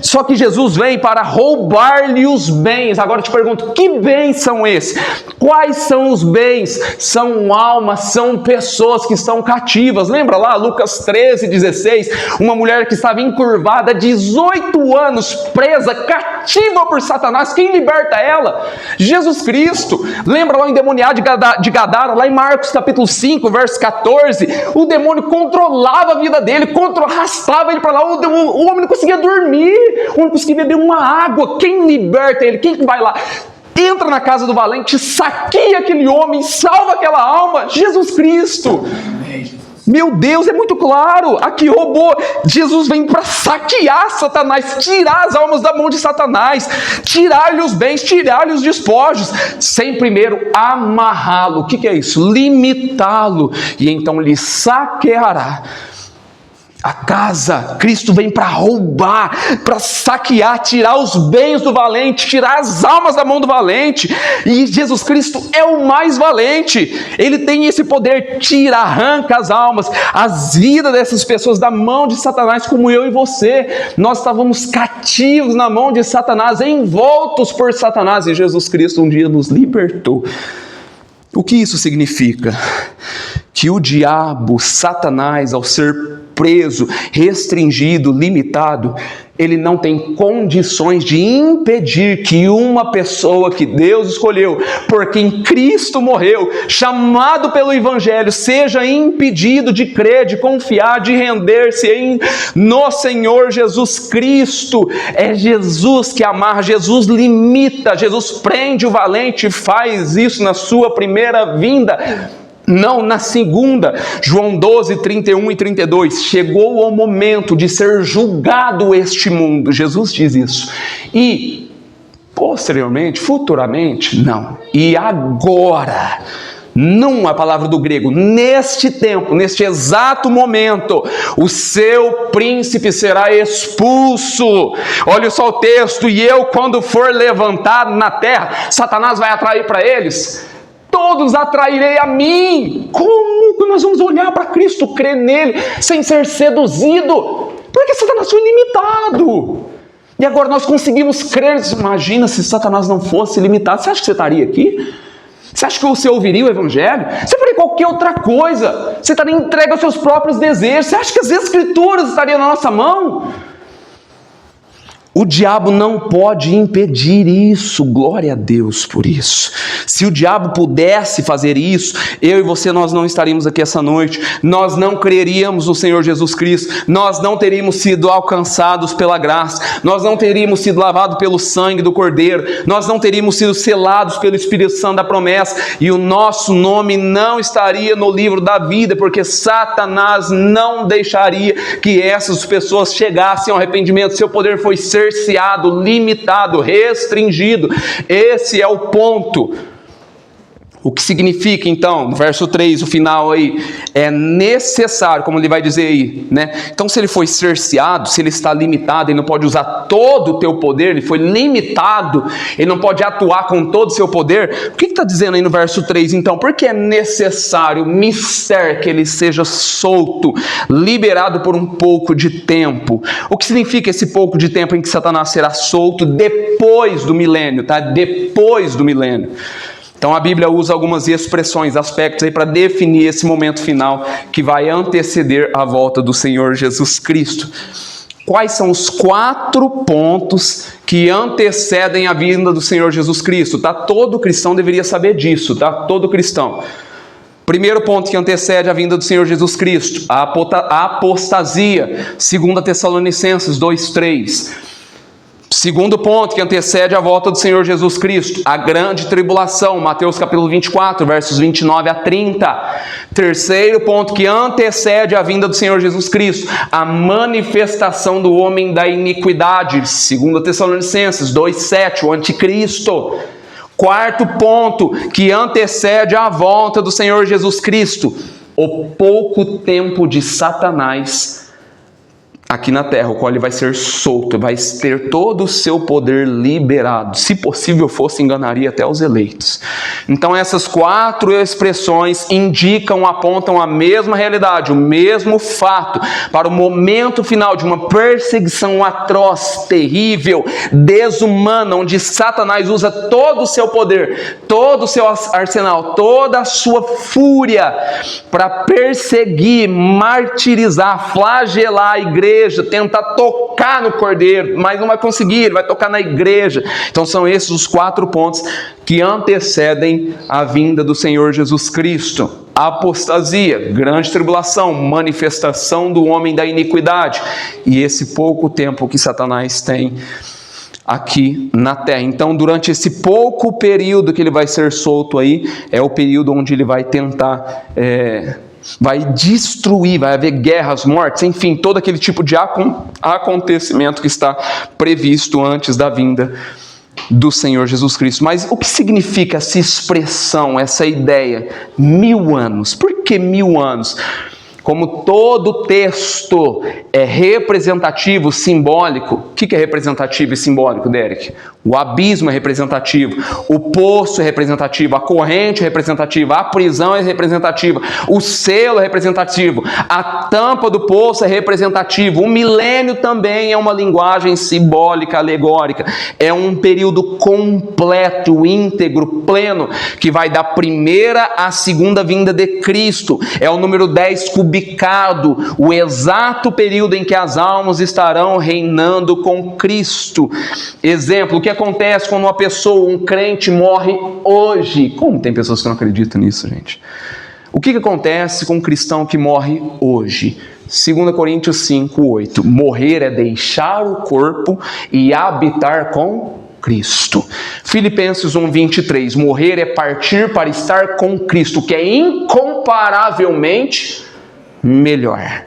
só que Jesus vem para roubar-lhe os bens. Agora eu te pergunto, que bens são esses? Quais são os bens? São almas, são pessoas que estão cativas. Lembra lá, Lucas 13:16, uma mulher que estava encurvada, 18 anos, presa, cativa por Satanás. Quem liberta ela? Jesus Cristo. Lembra lá o endemoniado de Gadara, lá em Marcos capítulo 5, verso 14, o demônio controlava a vida dele, arrastava ele para lá, o homem não conseguia dormir, o homem não conseguia beber uma água. Quem liberta ele? Quem que vai lá? Entra na casa do valente, saqueia aquele homem, salva aquela alma. Jesus Cristo. Meu Deus, é muito claro. Aqui roubou. Jesus vem para saquear Satanás, tirar as almas da mão de Satanás, tirar-lhe os bens, tirar-lhe os despojos, sem primeiro amarrá-lo. O que é isso? Limitá-lo. E então lhe saqueará a casa. Cristo vem para roubar, para saquear, tirar os bens do valente, tirar as almas da mão do valente. E Jesus Cristo é o mais valente. Ele tem esse poder, tira, arranca as almas, as vidas dessas pessoas da mão de Satanás, como eu e você. Nós estávamos cativos na mão de Satanás, envoltos por Satanás, e Jesus Cristo um dia nos libertou. O que isso significa? Que o diabo, Satanás, ao ser preso, restringido, limitado, ele não tem condições de impedir que uma pessoa que Deus escolheu, por quem Cristo morreu, chamado pelo Evangelho, seja impedido de crer, de confiar, de render-se no Senhor Jesus Cristo. É Jesus que amarra, Jesus limita, Jesus prende o valente e faz isso na sua primeira vinda. Não na segunda. João 12, 31 e 32, chegou o momento de ser julgado este mundo, Jesus diz isso, e posteriormente, futuramente, não, e agora, não a palavra do grego, neste tempo, neste exato momento, o seu príncipe será expulso. Olha só o texto, e eu quando for levantado na terra, Satanás vai atrair para eles, todos atrairei a mim. Como que nós vamos olhar para Cristo, crer nele, sem ser seduzido? Porque Satanás foi limitado. E agora nós conseguimos crer. Imagina se Satanás não fosse limitado. Você acha que você estaria aqui? Você acha que você ouviria o Evangelho? Você faria qualquer outra coisa. Você estaria entregue aos seus próprios desejos. Você acha que as Escrituras estariam na nossa mão? O diabo não pode impedir isso, glória a Deus por isso. Se o diabo pudesse fazer isso, eu e você, nós não estaríamos aqui essa noite, nós não creríamos no Senhor Jesus Cristo, nós não teríamos sido alcançados pela graça, nós não teríamos sido lavados pelo sangue do Cordeiro, nós não teríamos sido selados pelo Espírito Santo da promessa, e o nosso nome não estaria no livro da vida, porque Satanás não deixaria que essas pessoas chegassem ao arrependimento. Seu poder foi cerceado, limitado, restringido. Esse é o ponto. O que significa então, no verso 3, o final aí, é necessário, como ele vai dizer aí, né? Então se ele foi cerceado, se ele está limitado, ele não pode usar todo o teu poder, ele foi limitado, ele não pode atuar com todo o seu poder. O que está dizendo aí no verso 3 então? Porque é necessário, mister, que ele seja solto, liberado por um pouco de tempo. O que significa esse pouco de tempo em que Satanás será solto? Depois do milênio, tá? Depois do milênio. Então a Bíblia usa algumas expressões, aspectos aí para definir esse momento final que vai anteceder a volta do Senhor Jesus Cristo. Quais são os 4 pontos que antecedem a vinda do Senhor Jesus Cristo? Tá? Todo cristão deveria saber disso, tá? Todo cristão. Primeiro ponto que antecede a vinda do Senhor Jesus Cristo, a apostasia, 2 Tessalonicenses 2:3. Segundo ponto que antecede a volta do Senhor Jesus Cristo, a grande tribulação, Mateus capítulo 24, versos 29 a 30. Terceiro ponto que antecede a vinda do Senhor Jesus Cristo, a manifestação do homem da iniquidade, 2 Tessalonicenses 2:7, o anticristo. Quarto ponto que antecede a volta do Senhor Jesus Cristo: o pouco tempo de Satanás aqui na terra, o qual ele vai ser solto, vai ter todo o seu poder liberado. Se possível fosse, enganaria até os eleitos. Então essas 4 expressões indicam, apontam a mesma realidade, o mesmo fato, para o momento final de uma perseguição atroz, terrível, desumana, onde Satanás usa todo o seu poder, todo o seu arsenal, toda a sua fúria para perseguir, martirizar, flagelar a igreja, tentar tocar no cordeiro, mas não vai conseguir, ele vai tocar na igreja. Então são esses os 4 pontos que antecedem a vinda do Senhor Jesus Cristo: apostasia, grande tribulação, manifestação do homem da iniquidade, e esse pouco tempo que Satanás tem aqui na terra. Então, durante esse pouco período que ele vai ser solto aí, é o período onde ele vai tentar vai destruir, vai haver guerras, mortes, enfim, todo aquele tipo de acontecimento que está previsto antes da vinda do Senhor Jesus Cristo. Mas o que significa essa expressão, essa ideia? 1000 anos. Por que 1000 anos? Como todo texto é representativo, simbólico. O que é representativo e simbólico, Derek? O abismo é representativo, o poço é representativo, a corrente é representativa, a prisão é representativa, o selo é representativo, a tampa do poço é representativo, o milênio também é uma linguagem simbólica, alegórica. É um período completo, íntegro, pleno, que vai da primeira à segunda vinda de Cristo. É o número 10 cubicado, o exato período em que as almas estarão reinando com Cristo. Exemplo, o que acontece quando uma pessoa, um crente, morre hoje? Como tem pessoas que não acreditam nisso, gente? O que acontece com um cristão que morre hoje? 2 Coríntios 5:8. Morrer é deixar o corpo e habitar com Cristo. Filipenses 1:23. Morrer é partir para estar com Cristo, que é incomparavelmente melhor.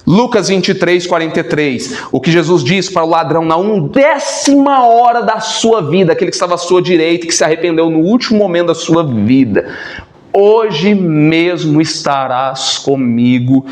Lucas 23:43, o que Jesus diz para o ladrão na 1/10 hora da sua vida, aquele que estava à sua direita, que se arrependeu no último momento da sua vida: hoje mesmo estarás comigo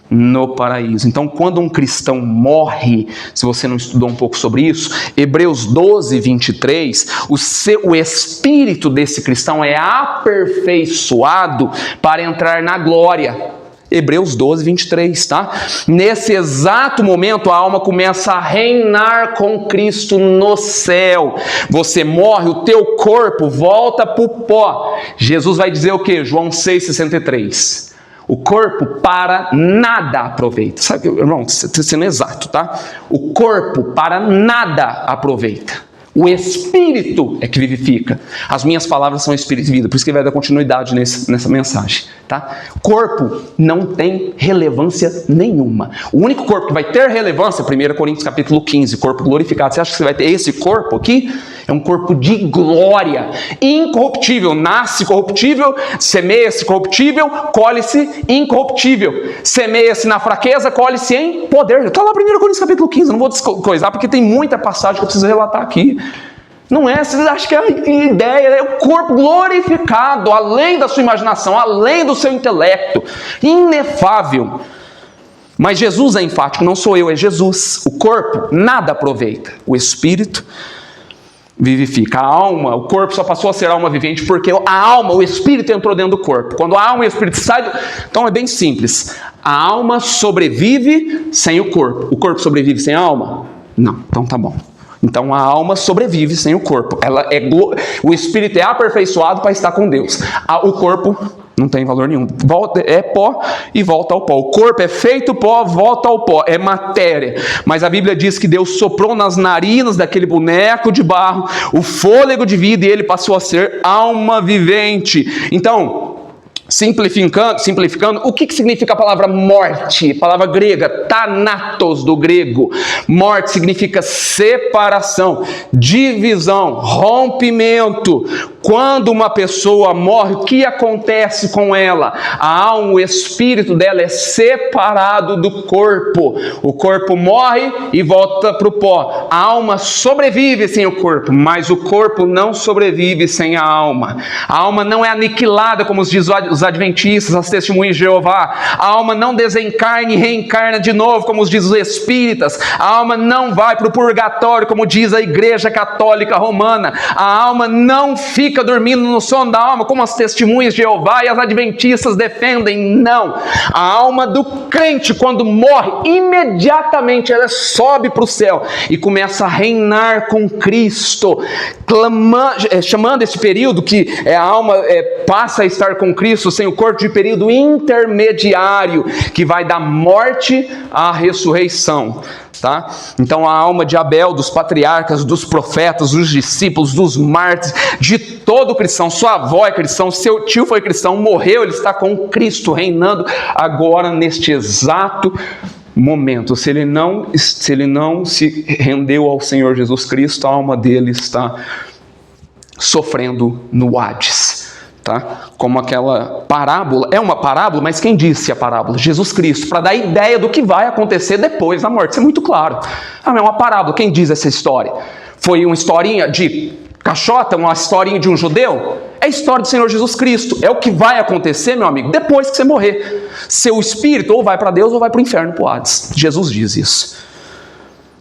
no paraíso. Então, quando um cristão morre, se você não estudou um pouco sobre isso, Hebreus 12:23, o espírito desse cristão é aperfeiçoado para entrar na glória. Hebreus 12:23, tá? Nesse exato momento, a alma começa a reinar com Cristo no céu. Você morre, o teu corpo volta para o pó. Jesus vai dizer o quê? João 6:63. O corpo para nada aproveita. Sabe, irmão, estou sendo exato, tá? O corpo para nada aproveita. O Espírito é que vivifica. As minhas palavras são Espírito e vida. Por isso que ele vai dar continuidade nessa mensagem. Tá? Corpo não tem relevância nenhuma. O único corpo que vai ter relevância, 1 Coríntios capítulo 15, corpo glorificado. Você acha que você vai ter esse corpo aqui? É um corpo de glória, incorruptível. Nasce corruptível, semeia-se corruptível, colhe-se incorruptível. Semeia-se na fraqueza, colhe-se em poder. Está lá 1 Coríntios capítulo 15, não vou descoisar porque tem muita passagem que eu preciso relatar aqui. Não é, vocês acham que a ideia é o corpo glorificado, além da sua imaginação, além do seu intelecto, inefável. Mas Jesus é enfático, não sou eu, é Jesus. O corpo nada aproveita, o Espírito vivifica. A alma, o corpo só passou a ser alma vivente porque a alma, o Espírito entrou dentro do corpo. Quando a alma e o Espírito saem, então é bem simples. A alma sobrevive sem o corpo sobrevive sem a alma? Não, então tá bom. Então a alma sobrevive sem o corpo. O espírito é aperfeiçoado para estar com Deus. O corpo não tem valor nenhum. É pó e volta ao pó. O corpo é feito pó, volta ao pó. É matéria. Mas a Bíblia diz que Deus soprou nas narinas daquele boneco de barro o fôlego de vida e ele passou a ser alma vivente. Então, simplificando, o que significa a palavra morte? Palavra grega, thanatos do grego. Morte significa separação, divisão, rompimento. Quando uma pessoa morre, o que acontece com ela? A alma, o espírito dela é separado do corpo. O corpo morre e volta para o pó. A alma sobrevive sem o corpo, mas o corpo não sobrevive sem a alma. A alma não é aniquilada, como diz os adventistas, as testemunhas de Jeová. A alma não desencarna e reencarna de novo, como diz os espíritas. A alma não vai para o purgatório, como diz a Igreja Católica Romana. A alma não fica dormindo no sono da alma, como as testemunhas de Jeová e as adventistas defendem. Não. A alma do crente, quando morre, imediatamente ela sobe para o céu e começa a reinar com Cristo, chamando esse período que a alma passa a estar com Cristo sem o corpo de período intermediário, que vai da morte à ressurreição. Tá? Então a alma de Abel, dos patriarcas, dos profetas, dos discípulos, dos mártires, de todo cristão, sua avó é cristão, seu tio foi cristão, morreu, ele está com Cristo reinando agora neste exato momento. Se ele não se rendeu ao Senhor Jesus Cristo, a alma dele está sofrendo no Hades. Tá? Como aquela parábola, é uma parábola, mas quem disse a parábola? Jesus Cristo, para dar ideia do que vai acontecer depois da morte. Isso é muito claro. É uma parábola, quem diz essa história? Foi uma historinha de caixota, uma historinha de um judeu? É a história do Senhor Jesus Cristo. É o que vai acontecer, meu amigo, depois que você morrer. Seu espírito ou vai para Deus ou vai para o inferno, para o Hades. Jesus diz isso.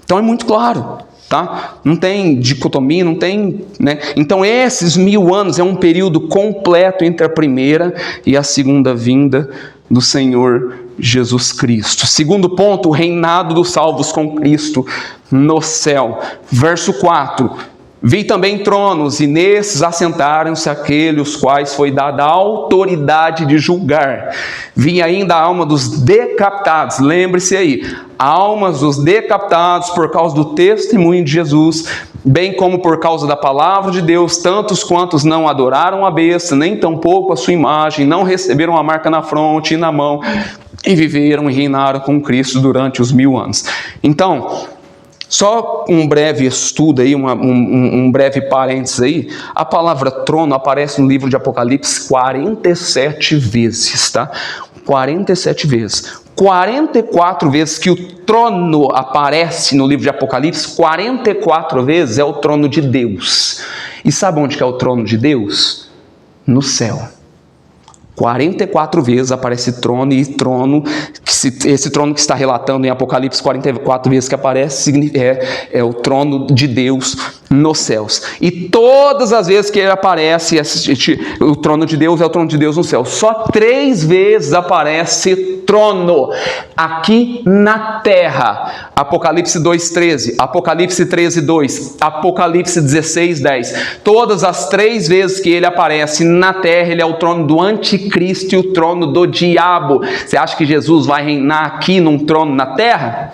Então é muito claro. Tá? Não tem dicotomia, não tem, né? Então esses 1000 anos é um período completo entre a primeira e a segunda vinda do Senhor Jesus Cristo. Segundo ponto, o reinado dos salvos com Cristo no céu. Verso 4. Vi também tronos, e nesses assentaram-se aqueles os quais foi dada a autoridade de julgar. Vi ainda a alma dos decapitados, lembre-se aí, almas dos decapitados por causa do testemunho de Jesus, bem como por causa da palavra de Deus, tantos quantos não adoraram a besta, nem tampouco a sua imagem, não receberam a marca na fronte e na mão, e viveram e reinaram com Cristo durante os 1000 anos. Então, só um breve estudo aí, um breve parênteses aí, a palavra trono aparece no livro de Apocalipse 47 vezes, tá? 47 vezes. 44 vezes que o trono aparece no livro de Apocalipse, 44 vezes é o trono de Deus. E sabe onde que é o trono de Deus? No céu. 44 vezes aparece trono, e trono, esse trono que está relatando em Apocalipse, 44 vezes que aparece, é o trono de Deus nos céus. E todas as vezes que ele aparece, o trono de Deus é o trono de Deus no céu. Só 3 vezes aparece trono aqui na terra. Apocalipse 2:13, Apocalipse 13:2, Apocalipse 16:10. Todas as 3 vezes que ele aparece na terra, ele é o trono do anticristo e o trono do diabo. Você acha que Jesus vai reinar aqui num trono na terra?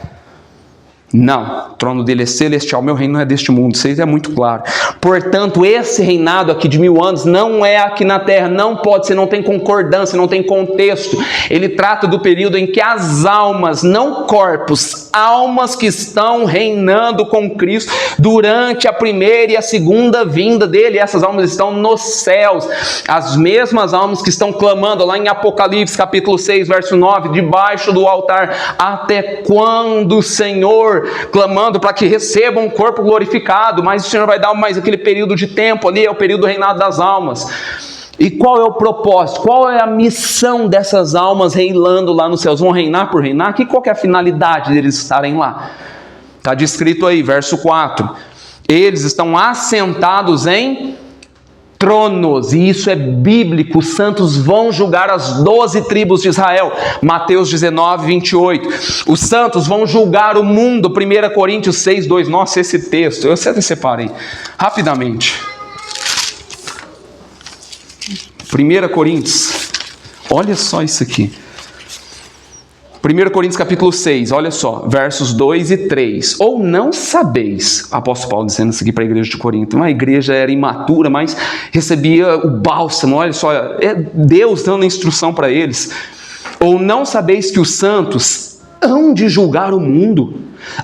Não, o trono dele é celestial, meu reino não é deste mundo, isso aí é muito claro. Portanto, esse reinado aqui de 1000 anos não é aqui na terra, não pode ser, não tem concordância, não tem contexto. Ele trata do período em que as almas, não corpos, almas que estão reinando com Cristo durante a primeira e a segunda vinda dele, essas almas estão nos céus. As mesmas almas que estão clamando lá em Apocalipse capítulo 6, verso 9, debaixo do altar, até quando, Senhor? Clamando para que recebam um corpo glorificado, mas o Senhor vai dar mais aquele período de tempo ali, é o período do reinado das almas. E qual é o propósito? Qual é a missão dessas almas reinando lá nos céus? Vão reinar por reinar? Qual que é a finalidade deles estarem lá? Está descrito aí, verso 4. Eles estão assentados em tronos, e isso é bíblico. Os santos vão julgar as 12 tribos de Israel, Mateus 19:28. Os santos vão julgar o mundo, 1 Coríntios 6:2. Nossa, esse texto, eu até separei rapidamente. 1 Coríntios, olha só isso aqui. 1 Coríntios capítulo 6, olha só, versos 2 e 3. Ou não sabeis, apóstolo Paulo dizendo isso aqui para a igreja de Corinto, uma igreja era imatura, mas recebia o bálsamo, olha só, é Deus dando instrução para eles. Ou não sabeis que os santos hão de julgar o mundo.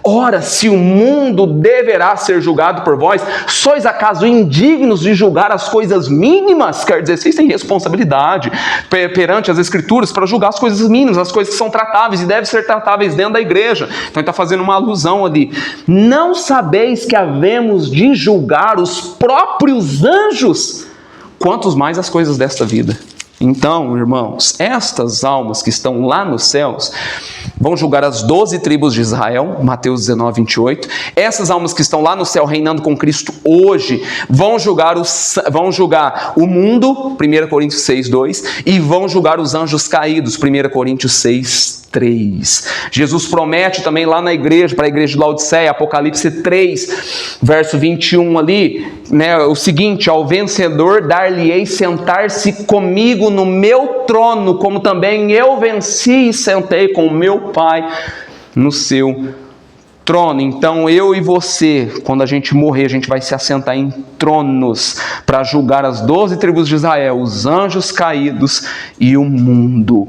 Ora, se o mundo deverá ser julgado por vós, sois acaso indignos de julgar as coisas mínimas? Quer dizer, vocês têm responsabilidade perante as Escrituras para julgar as coisas mínimas, as coisas que são tratáveis e devem ser tratáveis dentro da igreja. Então ele está fazendo uma alusão ali. Não sabeis que havemos de julgar os próprios anjos? Quantos mais as coisas desta vida? Então, irmãos, estas almas que estão lá nos céus vão julgar as 12 tribos de Israel, Mateus 19, 28. Essas almas que estão lá no céu reinando com Cristo hoje vão julgar o mundo, 1 Coríntios 6, 2, e vão julgar os anjos caídos, 1 Coríntios 6, 3. Jesus promete também lá na igreja, para a igreja de Laodiceia, Apocalipse 3, verso 21 ali, né, o seguinte: ao vencedor dar-lhe-ei sentar-se comigo no meu trono, como também eu venci e sentei com o meu Pai no seu trono. Então eu e você, quando a gente morrer, a gente vai se assentar em tronos para julgar as 12 tribos de Israel, os anjos caídos e o mundo.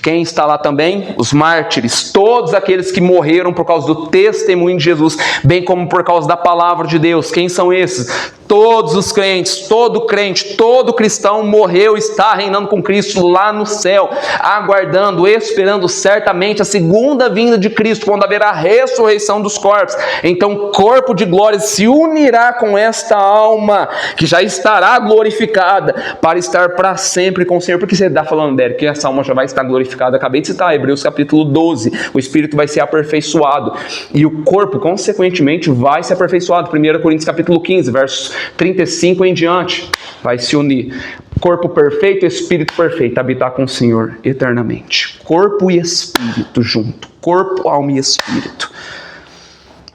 Quem está lá também? Os mártires, todos aqueles que morreram por causa do testemunho de Jesus, bem como por causa da palavra de Deus. Quem são esses? Todos os crentes, todo crente, todo cristão morreu, está reinando com Cristo lá no céu, aguardando, esperando certamente a segunda vinda de Cristo, quando haverá a ressurreição dos corpos. Então o corpo de glória se unirá com esta alma, que já estará glorificada, para estar para sempre com o Senhor. Por que você está falando, Derek, que essa alma já vai estar glorificada? Acabei de citar, Hebreus capítulo 12, o Espírito vai ser aperfeiçoado, e o corpo, consequentemente, vai ser aperfeiçoado. 1 Coríntios capítulo 15, versos 35 em diante, vai se unir. Corpo perfeito, espírito perfeito, habitar com o Senhor eternamente. Corpo e espírito junto. Corpo, alma e espírito.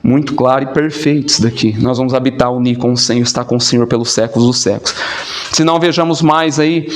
Muito claro e perfeito isso daqui. Nós vamos habitar, unir com o Senhor, estar com o Senhor pelos séculos dos séculos. Se não, vejamos mais aí,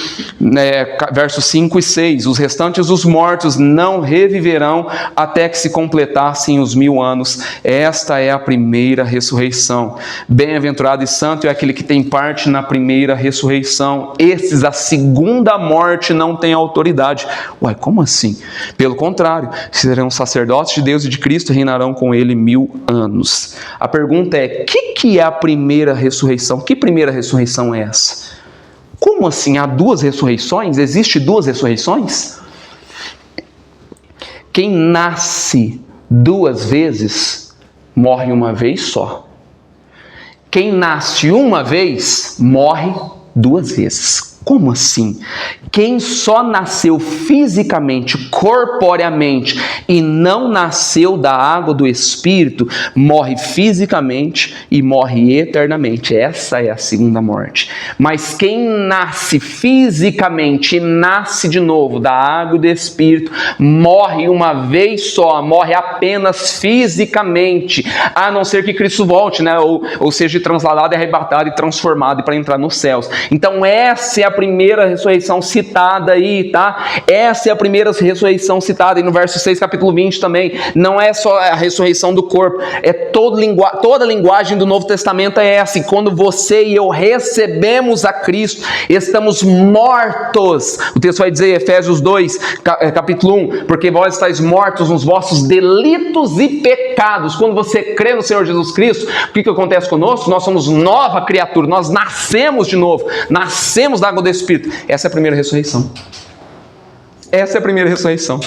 versos 5 e 6. Os restantes dos mortos não reviverão até que se completassem os 1000 anos. Esta é a primeira ressurreição. Bem-aventurado e santo é aquele que tem parte na primeira ressurreição. Esses, a segunda morte, não tem autoridade. Uai, como assim? Pelo contrário, serão sacerdotes de Deus e de Cristo e reinarão com ele 1000 anos. A pergunta é: o que é a primeira ressurreição? Que primeira ressurreição é essa? Como assim? Há duas ressurreições? Existe duas ressurreições? Quem nasce duas vezes, morre uma vez só. Quem nasce uma vez, morre duas vezes. Como assim? Quem só nasceu fisicamente, corporeamente, e não nasceu da água do Espírito, morre fisicamente e morre eternamente. Essa é a segunda morte. Mas quem nasce fisicamente e nasce de novo da água do Espírito, morre uma vez só, morre apenas fisicamente, a não ser que Cristo volte, né? ou seja transladado, arrebatado e transformado para entrar nos céus. Então essa é a primeira ressurreição citada aí, tá? Essa é a primeira ressurreição citada aí no verso 6, capítulo 20 também. Não é só a ressurreição do corpo, é toda a linguagem do Novo Testamento é essa. E quando você e eu recebemos a Cristo, estamos mortos. O texto vai dizer, Efésios 2, capítulo 1, porque vós estáis mortos nos vossos delitos e pecados. Quando você crê no Senhor Jesus Cristo, o que acontece conosco? Nós somos nova criatura, nós nascemos de novo, nascemos da água do Espírito. Essa é a primeira ressurreição. Essa é a primeira ressurreição.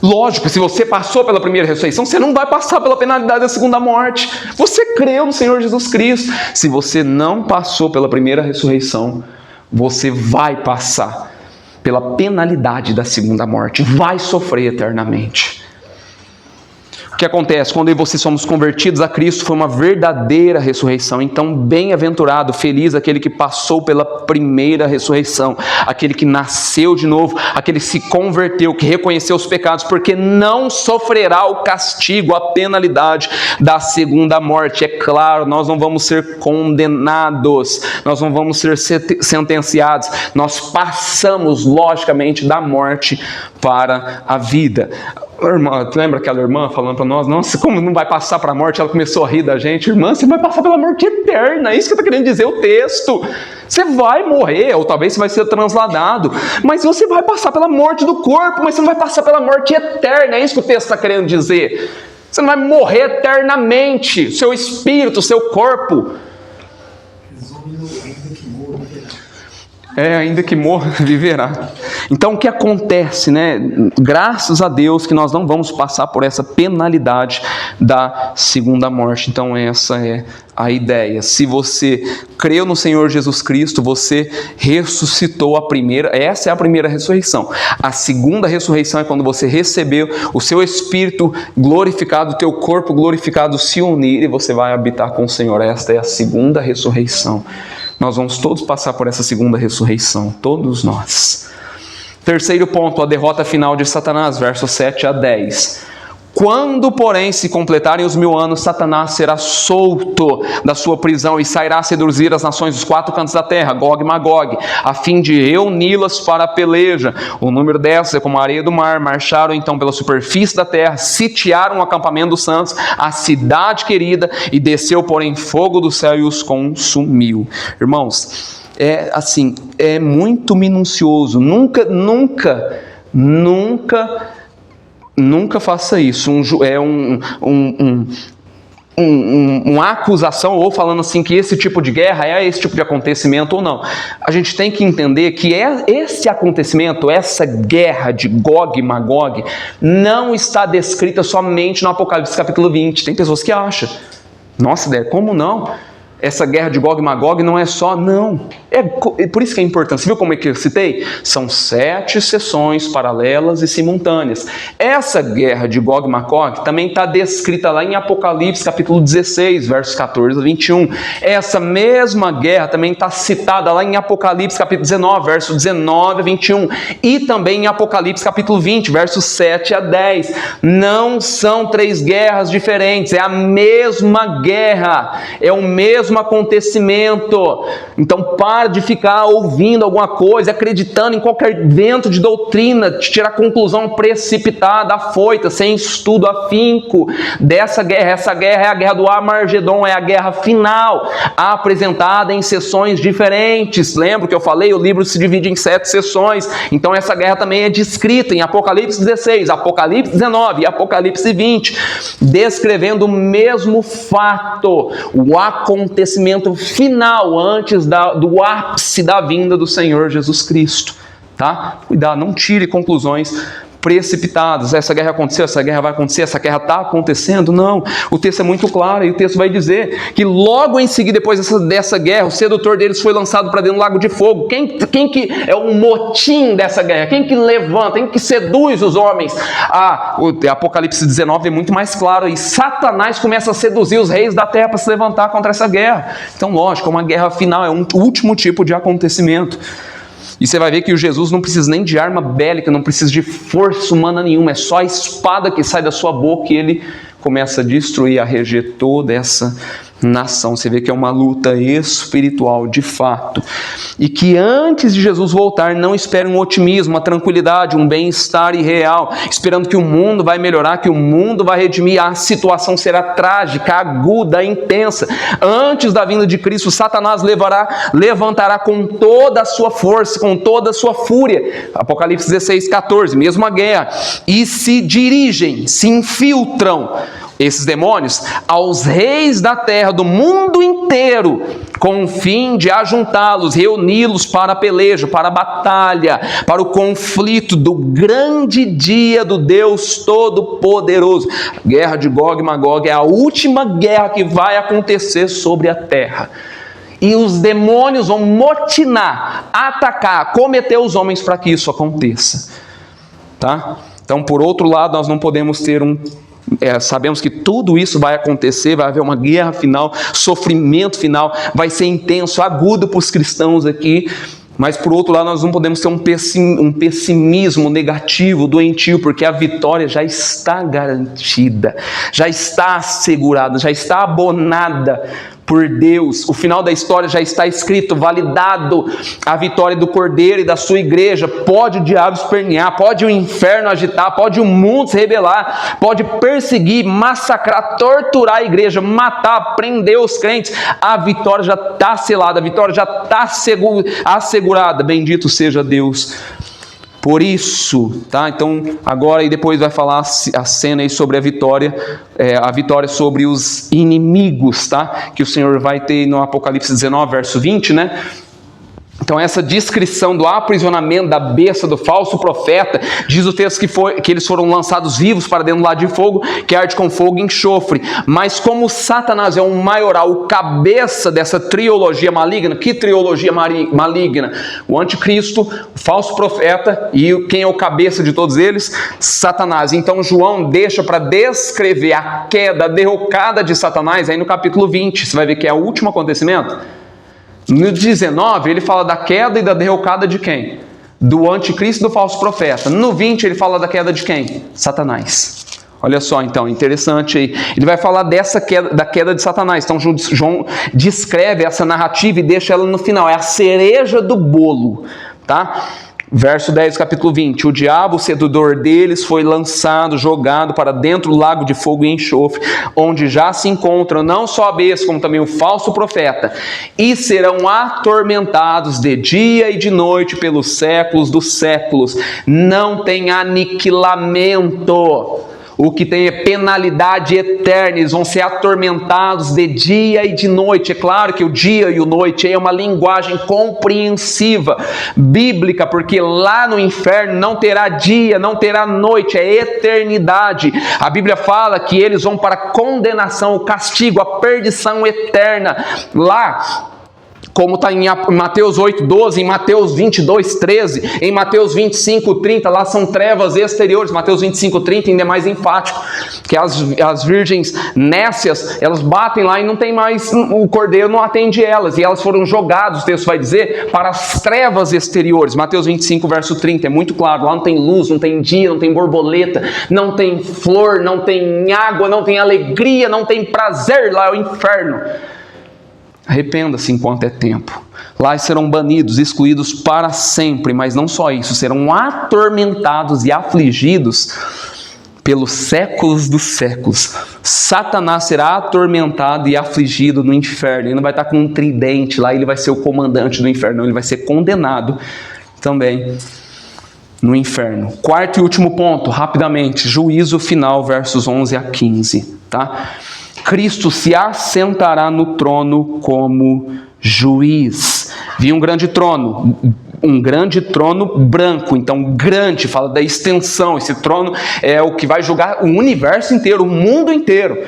Lógico, se você passou pela primeira ressurreição, você não vai passar pela penalidade da segunda morte. Você creu no Senhor Jesus Cristo. Se você não passou pela primeira ressurreição, você vai passar pela penalidade da segunda morte. Vai sofrer eternamente. O que acontece? Quando eu e você somos convertidos a Cristo, foi uma verdadeira ressurreição. Então, bem-aventurado, feliz aquele que passou pela primeira ressurreição, aquele que nasceu de novo, aquele que se converteu, que reconheceu os pecados, porque não sofrerá o castigo, a penalidade da segunda morte. É claro, nós não vamos ser condenados, nós não vamos ser sentenciados, nós passamos, logicamente, da morte para a vida. Irmã, lembra aquela irmã falando para nós, nossa, como não vai passar para a morte? Ela começou a rir da gente. Irmã, você vai passar pela morte eterna, é isso que está querendo dizer o texto. Você vai morrer, ou talvez você vai ser transladado, mas você vai passar pela morte do corpo, mas você não vai passar pela morte eterna, é isso que o texto está querendo dizer. Você não vai morrer eternamente, seu espírito, seu corpo. Ainda que morra, viverá. Então o que acontece, né? Graças a Deus que nós não vamos passar por essa penalidade da segunda morte. Então essa é a ideia. Se você creu no Senhor Jesus Cristo, você ressuscitou a primeira, essa é a primeira ressurreição. A segunda ressurreição é quando você recebeu o seu espírito glorificado, o teu corpo glorificado se unir e você vai habitar com o Senhor. Esta é a segunda ressurreição. Nós vamos todos passar por essa segunda ressurreição, todos nós. Terceiro ponto, a derrota final de Satanás, versos 7 a 10. Quando, porém, se completarem os 1000 anos, Satanás será solto da sua prisão e sairá a seduzir as nações dos 4 cantos da terra, Gog e Magog, a fim de reuni-las para a peleja. O número dessas é como a areia do mar. Marcharam então pela superfície da terra, sitiaram o acampamento dos santos, a cidade querida, e desceu, porém, fogo do céu e os consumiu. Irmãos, é muito minucioso. Nunca faça isso. Uma acusação, ou falando assim que esse tipo de guerra é esse tipo de acontecimento ou não. A gente tem que entender que esse acontecimento, essa guerra de Gog e Magog, não está descrita somente no Apocalipse capítulo 20. Tem pessoas que acham, nossa, como não? Essa guerra de Gog e Magog não é só, não. Por isso que é importante. Você viu como é que eu citei? São 7 sessões paralelas e simultâneas. Essa guerra de Gog e Magog também está descrita lá em Apocalipse capítulo 16, versos 14 a 21. Essa mesma guerra também está citada lá em Apocalipse capítulo 19, versos 19 a 21. E também em Apocalipse capítulo 20, versos 7 a 10. Não são 3 guerras diferentes. É a mesma guerra. É o mesmo acontecimento. Então para de ficar ouvindo alguma coisa, acreditando em qualquer vento de doutrina, de tirar conclusão precipitada, afoita, sem estudo afinco dessa guerra. Essa guerra é a guerra do Armagedon, é a guerra final, apresentada em sessões diferentes. Lembra que eu falei? O livro se divide em 7 sessões. Então essa guerra também é descrita em Apocalipse 16, Apocalipse 19 e Apocalipse 20, descrevendo o mesmo fato, o acontecimento final antes do ápice da vinda do Senhor Jesus Cristo, tá? Cuidado, não tire conclusões precipitadas. Essa guerra aconteceu, essa guerra vai acontecer, essa guerra está acontecendo. Não, o texto é muito claro e o texto vai dizer que logo em seguida, depois dessa guerra, o sedutor deles foi lançado para dentro do lago de fogo. Quem que é o motim dessa guerra? Quem que levanta, quem que seduz os homens? O Apocalipse 19 é muito mais claro, e Satanás começa a seduzir os reis da terra para se levantar contra essa guerra. Então, lógico, uma guerra final é um último tipo de acontecimento. E você vai ver que o Jesus não precisa nem de arma bélica, não precisa de força humana nenhuma, é só a espada que sai da sua boca e ele começa a destruir, a reger toda essa nação. Você vê que é uma luta espiritual de fato. E que antes de Jesus voltar, não espere um otimismo, uma tranquilidade, um bem-estar irreal, esperando que o mundo vai melhorar, que o mundo vai redimir. A situação será trágica, aguda, intensa. Antes da vinda de Cristo, Satanás levantará com toda a sua força, com toda a sua fúria. Apocalipse 16, 14, mesma guerra. E se dirigem, se infiltram, esses demônios, aos reis da terra, do mundo inteiro, com o fim de ajuntá-los, reuni-los para a peleja, para a batalha, para o conflito do grande dia do Deus Todo-Poderoso. A guerra de Gog e Magog é a última guerra que vai acontecer sobre a terra. E os demônios vão motinar, atacar, cometer os homens para que isso aconteça. Tá? Então, por outro lado, nós não podemos ter sabemos que tudo isso vai acontecer, vai haver uma guerra final, sofrimento final, vai ser intenso, agudo para os cristãos aqui, mas por outro lado nós não podemos ter um pessimismo negativo, doentio, porque a vitória já está garantida, já está assegurada, já está abonada por Deus. O final da história já está escrito, validado. A vitória do Cordeiro e da sua igreja. Pode o diabo espernear, pode o inferno agitar, pode o mundo se rebelar, pode perseguir, massacrar, torturar a igreja, matar, prender os crentes. A vitória já está selada, a vitória já está assegurada. Bendito seja Deus por isso, tá? Então, agora e depois vai falar a cena aí sobre a vitória sobre os inimigos, tá? Que o Senhor vai ter no Apocalipse 19, verso 20, né? Então, essa descrição do aprisionamento da besta, do falso profeta, diz o texto que eles foram lançados vivos para dentro do lago de fogo, que arde com fogo e enxofre. Mas como Satanás é um maioral, o cabeça dessa trilogia maligna, que trilogia maligna? O anticristo, o falso profeta e quem é o cabeça de todos eles? Satanás. Então, João deixa para descrever a queda, a derrocada de Satanás, aí no capítulo 20, você vai ver que é o último acontecimento. No 19, ele fala da queda e da derrocada de quem? Do anticristo e do falso profeta. No 20, ele fala da queda de quem? Satanás. Olha só, então, interessante aí. Ele vai falar dessa queda, da queda de Satanás. Então, João descreve essa narrativa e deixa ela no final. É a cereja do bolo, tá? Verso 10, capítulo 20. O diabo, o sedutor deles, foi lançado, jogado para dentro do lago de fogo e enxofre, onde já se encontram não só a besta, como também o falso profeta, e serão atormentados de dia e de noite pelos séculos dos séculos. Não tem aniquilamento. O que tem é penalidade eterna, eles vão ser atormentados de dia e de noite. É claro que o dia e a noite é uma linguagem compreensiva, bíblica, porque lá no inferno não terá dia, não terá noite, é eternidade. A Bíblia fala que eles vão para a condenação, o castigo, a perdição eterna. Lá, como está em Mateus 8:12, em Mateus 22:13, em Mateus 25:30, lá são trevas exteriores. Mateus 25:30 ainda é mais enfático, que as virgens nécias, elas batem lá e não tem mais, o cordeiro não atende elas, e elas foram jogadas, o texto vai dizer, para as trevas exteriores. Mateus 25, verso 30, é muito claro, lá não tem luz, não tem dia, não tem borboleta, não tem flor, não tem água, não tem alegria, não tem prazer, lá é o inferno. Arrependa-se enquanto é tempo. Lá serão banidos, excluídos para sempre, mas não só isso, serão atormentados e afligidos pelos séculos dos séculos. Satanás será atormentado e afligido no inferno. Ele não vai estar com um tridente lá, ele vai ser o comandante do inferno, não, ele vai ser condenado também no inferno. Quarto e último ponto, rapidamente, juízo final, versos 11 a 15, tá? Cristo se assentará no trono como juiz. Vi um grande trono branco, então grande, fala da extensão. Esse trono é o que vai julgar o universo inteiro, o mundo inteiro.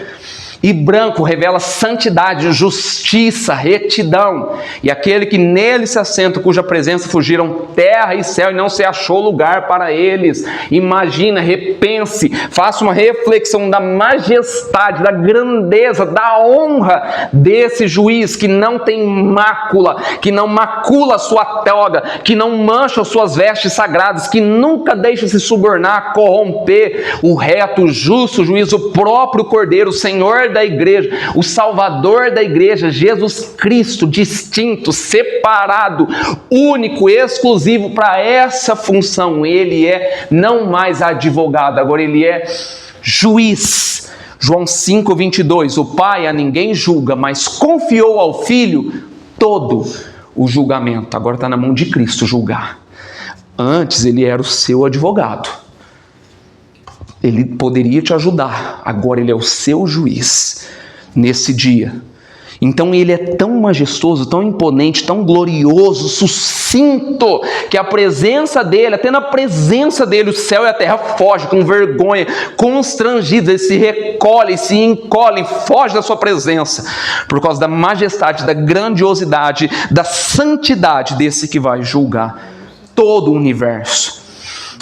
E branco revela santidade, justiça, retidão. E aquele que nele se assenta, cuja presença fugiram terra e céu, e não se achou lugar para eles. Imagina, repense, faça uma reflexão da majestade, da grandeza, da honra desse juiz que não tem mácula, que não macula a sua toga, que não mancha as suas vestes sagradas, que nunca deixa se subornar, corromper o reto, o justo juiz, o próprio Cordeiro, o Senhor da igreja, o Salvador da igreja, Jesus Cristo, distinto, separado, único, exclusivo para essa função. Ele é não mais advogado, agora ele é juiz. João 5:22, o Pai a ninguém julga, mas confiou ao Filho todo o julgamento. Agora está na mão de Cristo julgar. Antes ele era o seu advogado. Ele poderia te ajudar, agora ele é o seu juiz nesse dia. Então ele é tão majestoso, tão imponente, tão glorioso, sucinto, que a presença dele, até na presença dele, o céu e a terra fogem com vergonha, constrangidos, ele se recolhe, se encolhe, foge da sua presença, por causa da majestade, da grandiosidade, da santidade desse que vai julgar todo o universo.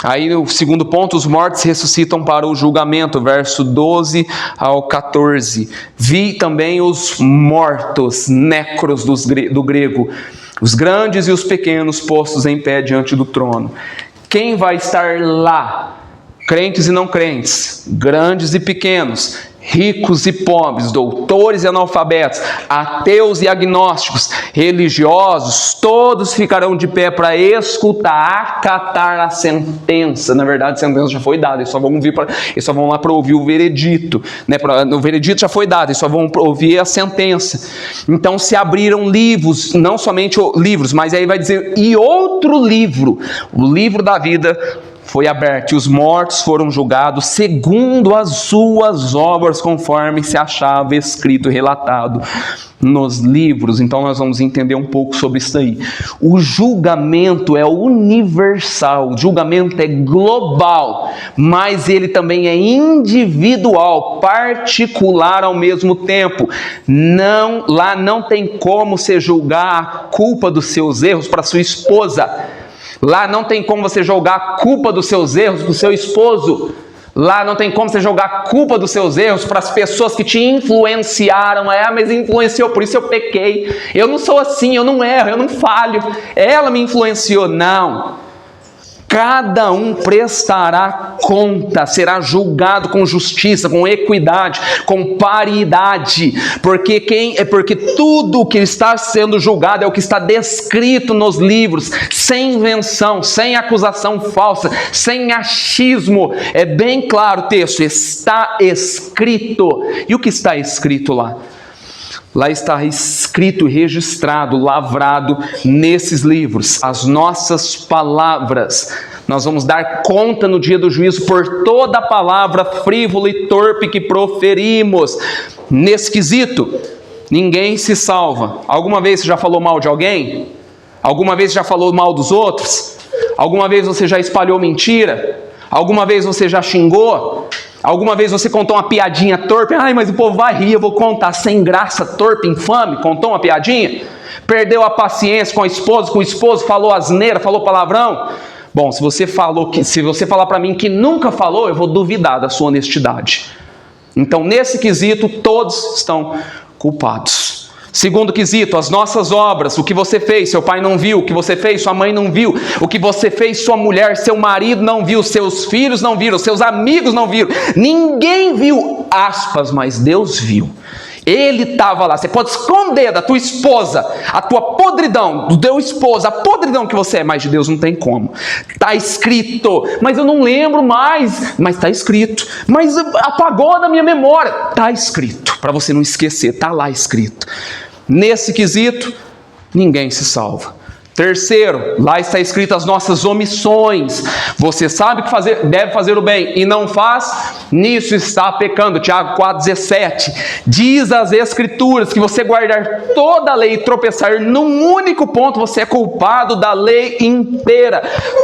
Aí o segundo ponto, os mortos ressuscitam para o julgamento, verso 12 ao 14. Vi também os mortos, necros do grego, os grandes e os pequenos postos em pé diante do trono. Quem vai estar lá? Crentes e não crentes, grandes e pequenos, ricos e pobres, doutores e analfabetos, ateus e agnósticos, religiosos, todos ficarão de pé para escutar, acatar a sentença. Na verdade, a sentença já foi dada, eles só vão lá para ouvir o veredito, né? O veredito já foi dado, eles só vão ouvir a sentença. Então se abriram livros, não somente livros, mas aí vai dizer, e outro livro, o livro da vida foi aberto, e os mortos foram julgados segundo as suas obras, conforme se achava escrito e relatado nos livros. Então nós vamos entender um pouco sobre isso aí. O julgamento é universal, o julgamento é global, mas ele também é individual, particular ao mesmo tempo. Lá não tem como você julgar a culpa dos seus erros para sua esposa. Lá não tem como você jogar a culpa dos seus erros para o seu esposo. Lá não tem como você jogar a culpa dos seus erros para as pessoas que te influenciaram. Mas influenciou, por isso eu pequei. Eu não sou assim, eu não erro, eu não falho. Ela me influenciou. Não. Cada um prestará conta, será julgado com justiça, com equidade, com paridade, porque tudo o que está sendo julgado é o que está descrito nos livros, sem invenção, sem acusação falsa, sem achismo. É bem claro o texto, está escrito. E o que está escrito lá? Lá está escrito, registrado, lavrado nesses livros, as nossas palavras. Nós vamos dar conta no dia do juízo por toda palavra frívola e torpe que proferimos. Nesse quesito, ninguém se salva. Alguma vez você já falou mal de alguém? Alguma vez você já falou mal dos outros? Alguma vez você já espalhou mentira? Alguma vez você já xingou? Alguma vez você contou uma piadinha torpe? Mas o povo vai rir, eu vou contar. Sem graça, torpe, infame. Contou uma piadinha? Perdeu a paciência com a esposa, com o esposo, falou asneira, falou palavrão? Bom, se você falar para mim que nunca falou, eu vou duvidar da sua honestidade. Então, nesse quesito, todos estão culpados. Segundo quesito, as nossas obras, o que você fez, seu pai não viu, o que você fez, sua mãe não viu, o que você fez, sua mulher, seu marido não viu, seus filhos não viram, seus amigos não viram, ninguém viu, aspas, mas Deus viu. Ele estava lá. Você pode esconder da tua esposa a tua podridão, do teu esposo, a podridão que você é, mas de Deus não tem como. Está escrito, mas eu não lembro mais, mas está escrito, mas apagou da minha memória, está escrito, para você não esquecer, está lá escrito. Nesse quesito, ninguém se salva. Terceiro, lá está escrito as nossas omissões. Você sabe que deve fazer o bem e não faz, nisso está pecando. Tiago 4,17 diz as Escrituras que você guardar toda a lei e tropeçar num único ponto, você é culpado da lei inteira.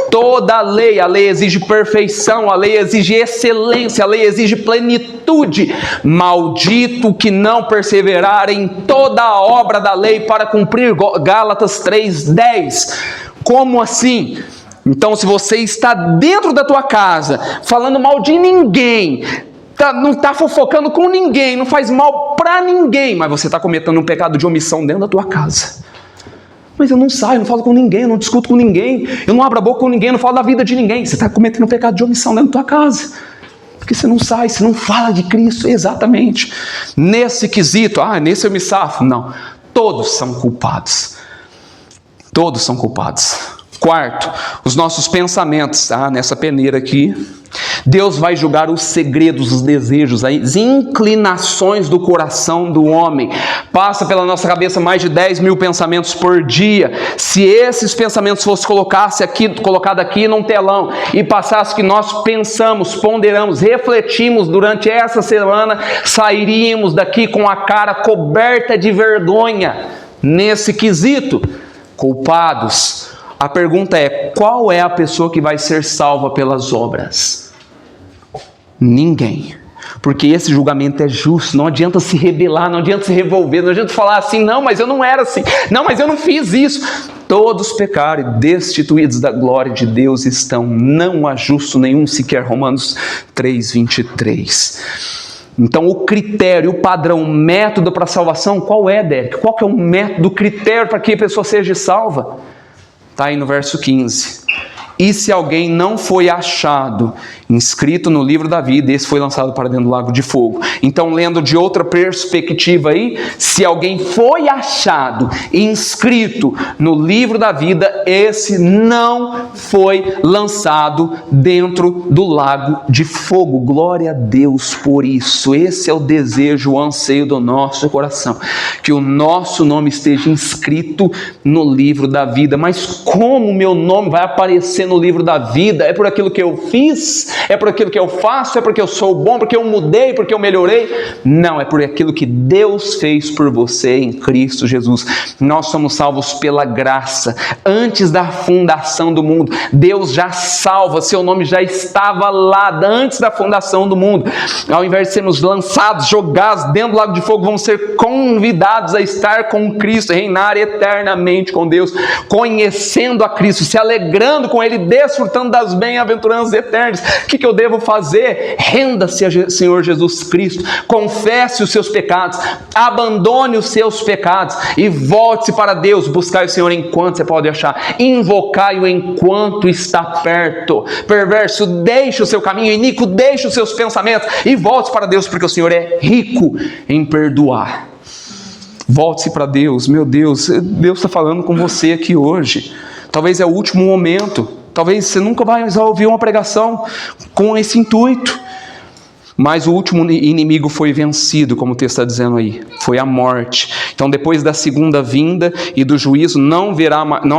Toda a lei exige perfeição, a lei exige excelência, a lei exige plenitude. Maldito que não perseverar em toda a obra da lei para cumprir. Gálatas 3,10. Como assim? Então, se você está dentro da tua casa, falando mal de ninguém, não está fofocando com ninguém, não faz mal para ninguém, mas você está cometendo um pecado de omissão dentro da tua casa. Mas eu não saio, não falo com ninguém, eu não discuto com ninguém, eu não abro a boca com ninguém, eu não falo da vida de ninguém. Você está cometendo um pecado de omissão dentro da tua casa. Porque você não sai, você não fala de Cristo, exatamente. Nesse quesito, nesse eu me safo. Não, todos são culpados. Todos são culpados. Quarto, os nossos pensamentos. Nessa peneira aqui, Deus vai julgar os segredos, os desejos, as inclinações do coração do homem. Passa pela nossa cabeça mais de 10 mil pensamentos por dia. Se esses pensamentos fossem colocados aqui num telão e passasse que nós pensamos, ponderamos, refletimos durante essa semana, sairíamos daqui com a cara coberta de vergonha. Nesse quesito, culpados. A pergunta é, qual é a pessoa que vai ser salva pelas obras? Ninguém. Porque esse julgamento é justo, não adianta se rebelar, não adianta se revolver, não adianta falar assim, não, mas eu não era assim, não, mas eu não fiz isso. Todos pecaram e destituídos da glória de Deus estão, não há justo nenhum sequer. Romanos 3:23. Então o critério, o padrão, o método para a salvação, qual é, Derek? Qual que é o método, o critério para que a pessoa seja salva? Está aí no verso 15. E se alguém não foi achado, inscrito no livro da vida, esse foi lançado para dentro do lago de fogo. Então, lendo de outra perspectiva aí, se alguém foi achado, inscrito no livro da vida, esse não foi lançado dentro do lago de fogo. Glória a Deus por isso. Esse é o desejo, o anseio do nosso coração, que o nosso nome esteja inscrito no livro da vida. Mas como o meu nome vai aparecer no livro da vida? É por aquilo que eu fiz? É por aquilo que eu faço? É porque eu sou bom? Porque eu mudei? Porque eu melhorei? Não, é por aquilo que Deus fez por você em Cristo Jesus. Nós somos salvos pela graça. Antes da fundação do mundo, Deus já salva. Seu nome já estava lá antes da fundação do mundo. Ao invés de sermos lançados, jogados dentro do lago de fogo, vamos ser convidados a estar com Cristo, reinar eternamente com Deus, conhecendo a Cristo, se alegrando com Ele, desfrutando das bem-aventuranças eternas. O que eu devo fazer? Renda-se a Senhor Jesus Cristo, confesse os seus pecados, abandone os seus pecados e volte-se para Deus. Buscai o Senhor enquanto você pode achar, invocai-o enquanto está perto. Perverso, deixe o seu caminho, iníquo, deixe os seus pensamentos e volte para Deus, porque o Senhor é rico em perdoar. Volte-se para Deus. Meu Deus, Deus está falando com você aqui hoje. Talvez é o último momento. Talvez você nunca vai ouvir uma pregação com esse intuito. Mas o último inimigo foi vencido, como o texto está dizendo aí. Foi a morte. Então, depois da segunda vinda e do juízo, não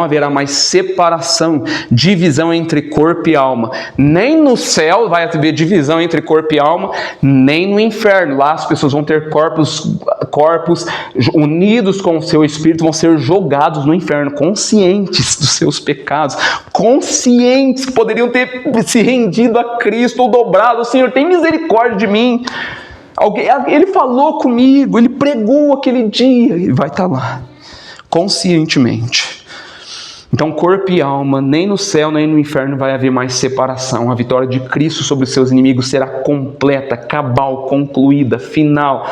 haverá mais separação, divisão entre corpo e alma. Nem no céu vai haver divisão entre corpo e alma, nem no inferno. Lá as pessoas vão ter corpos unidos com o seu espírito, vão ser jogados no inferno, conscientes dos seus pecados, conscientes que poderiam ter se rendido a Cristo ou dobrado. Senhor, tem misericórdia de mim. Ele falou comigo, ele pregou aquele dia, ele vai estar lá, conscientemente. Então, corpo e alma, nem no céu nem no inferno vai haver mais separação. A vitória de Cristo sobre os seus inimigos será completa, cabal, concluída, final.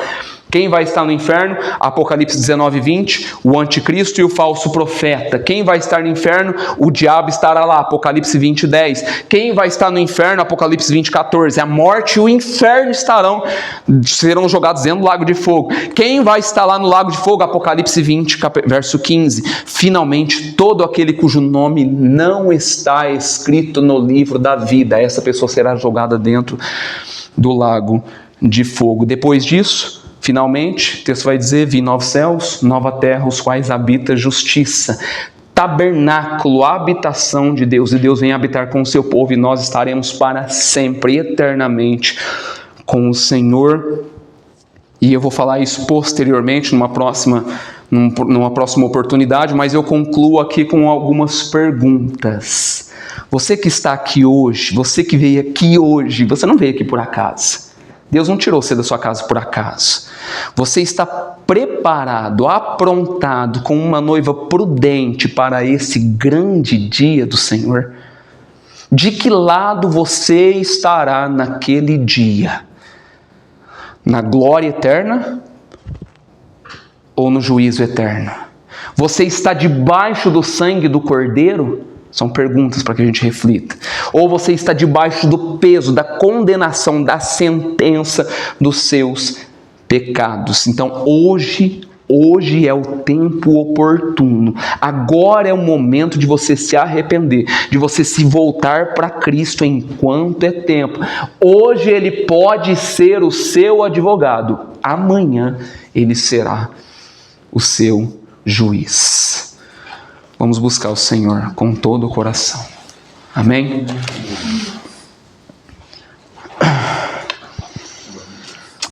Quem vai estar no inferno? Apocalipse 19:20, o anticristo e o falso profeta. Quem vai estar no inferno? O diabo estará lá, Apocalipse 20:10. Quem vai estar no inferno? Apocalipse 20:14. A morte e o inferno serão jogados dentro do lago de fogo. Quem vai estar lá no lago de fogo? Apocalipse 20, verso 15. Finalmente, todo aquele cujo nome não está escrito no livro da vida, essa pessoa será jogada dentro do lago de fogo. Depois disso, finalmente, o texto vai dizer: vi novos céus, nova terra, os quais habita justiça. Tabernáculo, habitação de Deus. E Deus vem habitar com o seu povo, e nós estaremos para sempre, eternamente, com o Senhor. E eu vou falar isso posteriormente, numa próxima oportunidade, mas eu concluo aqui com algumas perguntas. Você que está aqui hoje, você que veio aqui hoje, você não veio aqui por acaso. Deus não tirou você da sua casa por acaso. Você está preparado, aprontado, com uma noiva prudente para esse grande dia do Senhor? De que lado você estará naquele dia? Na glória eterna ou no juízo eterno? Você está debaixo do sangue do Cordeiro? São perguntas para que a gente reflita. Ou você está debaixo do peso, da condenação, da sentença dos seus pecados? Então hoje é o tempo oportuno. Agora é o momento de você se arrepender, de você se voltar para Cristo enquanto é tempo. Hoje Ele pode ser o seu advogado. Amanhã Ele será o seu juiz. Vamos buscar o Senhor com todo o coração. Amém?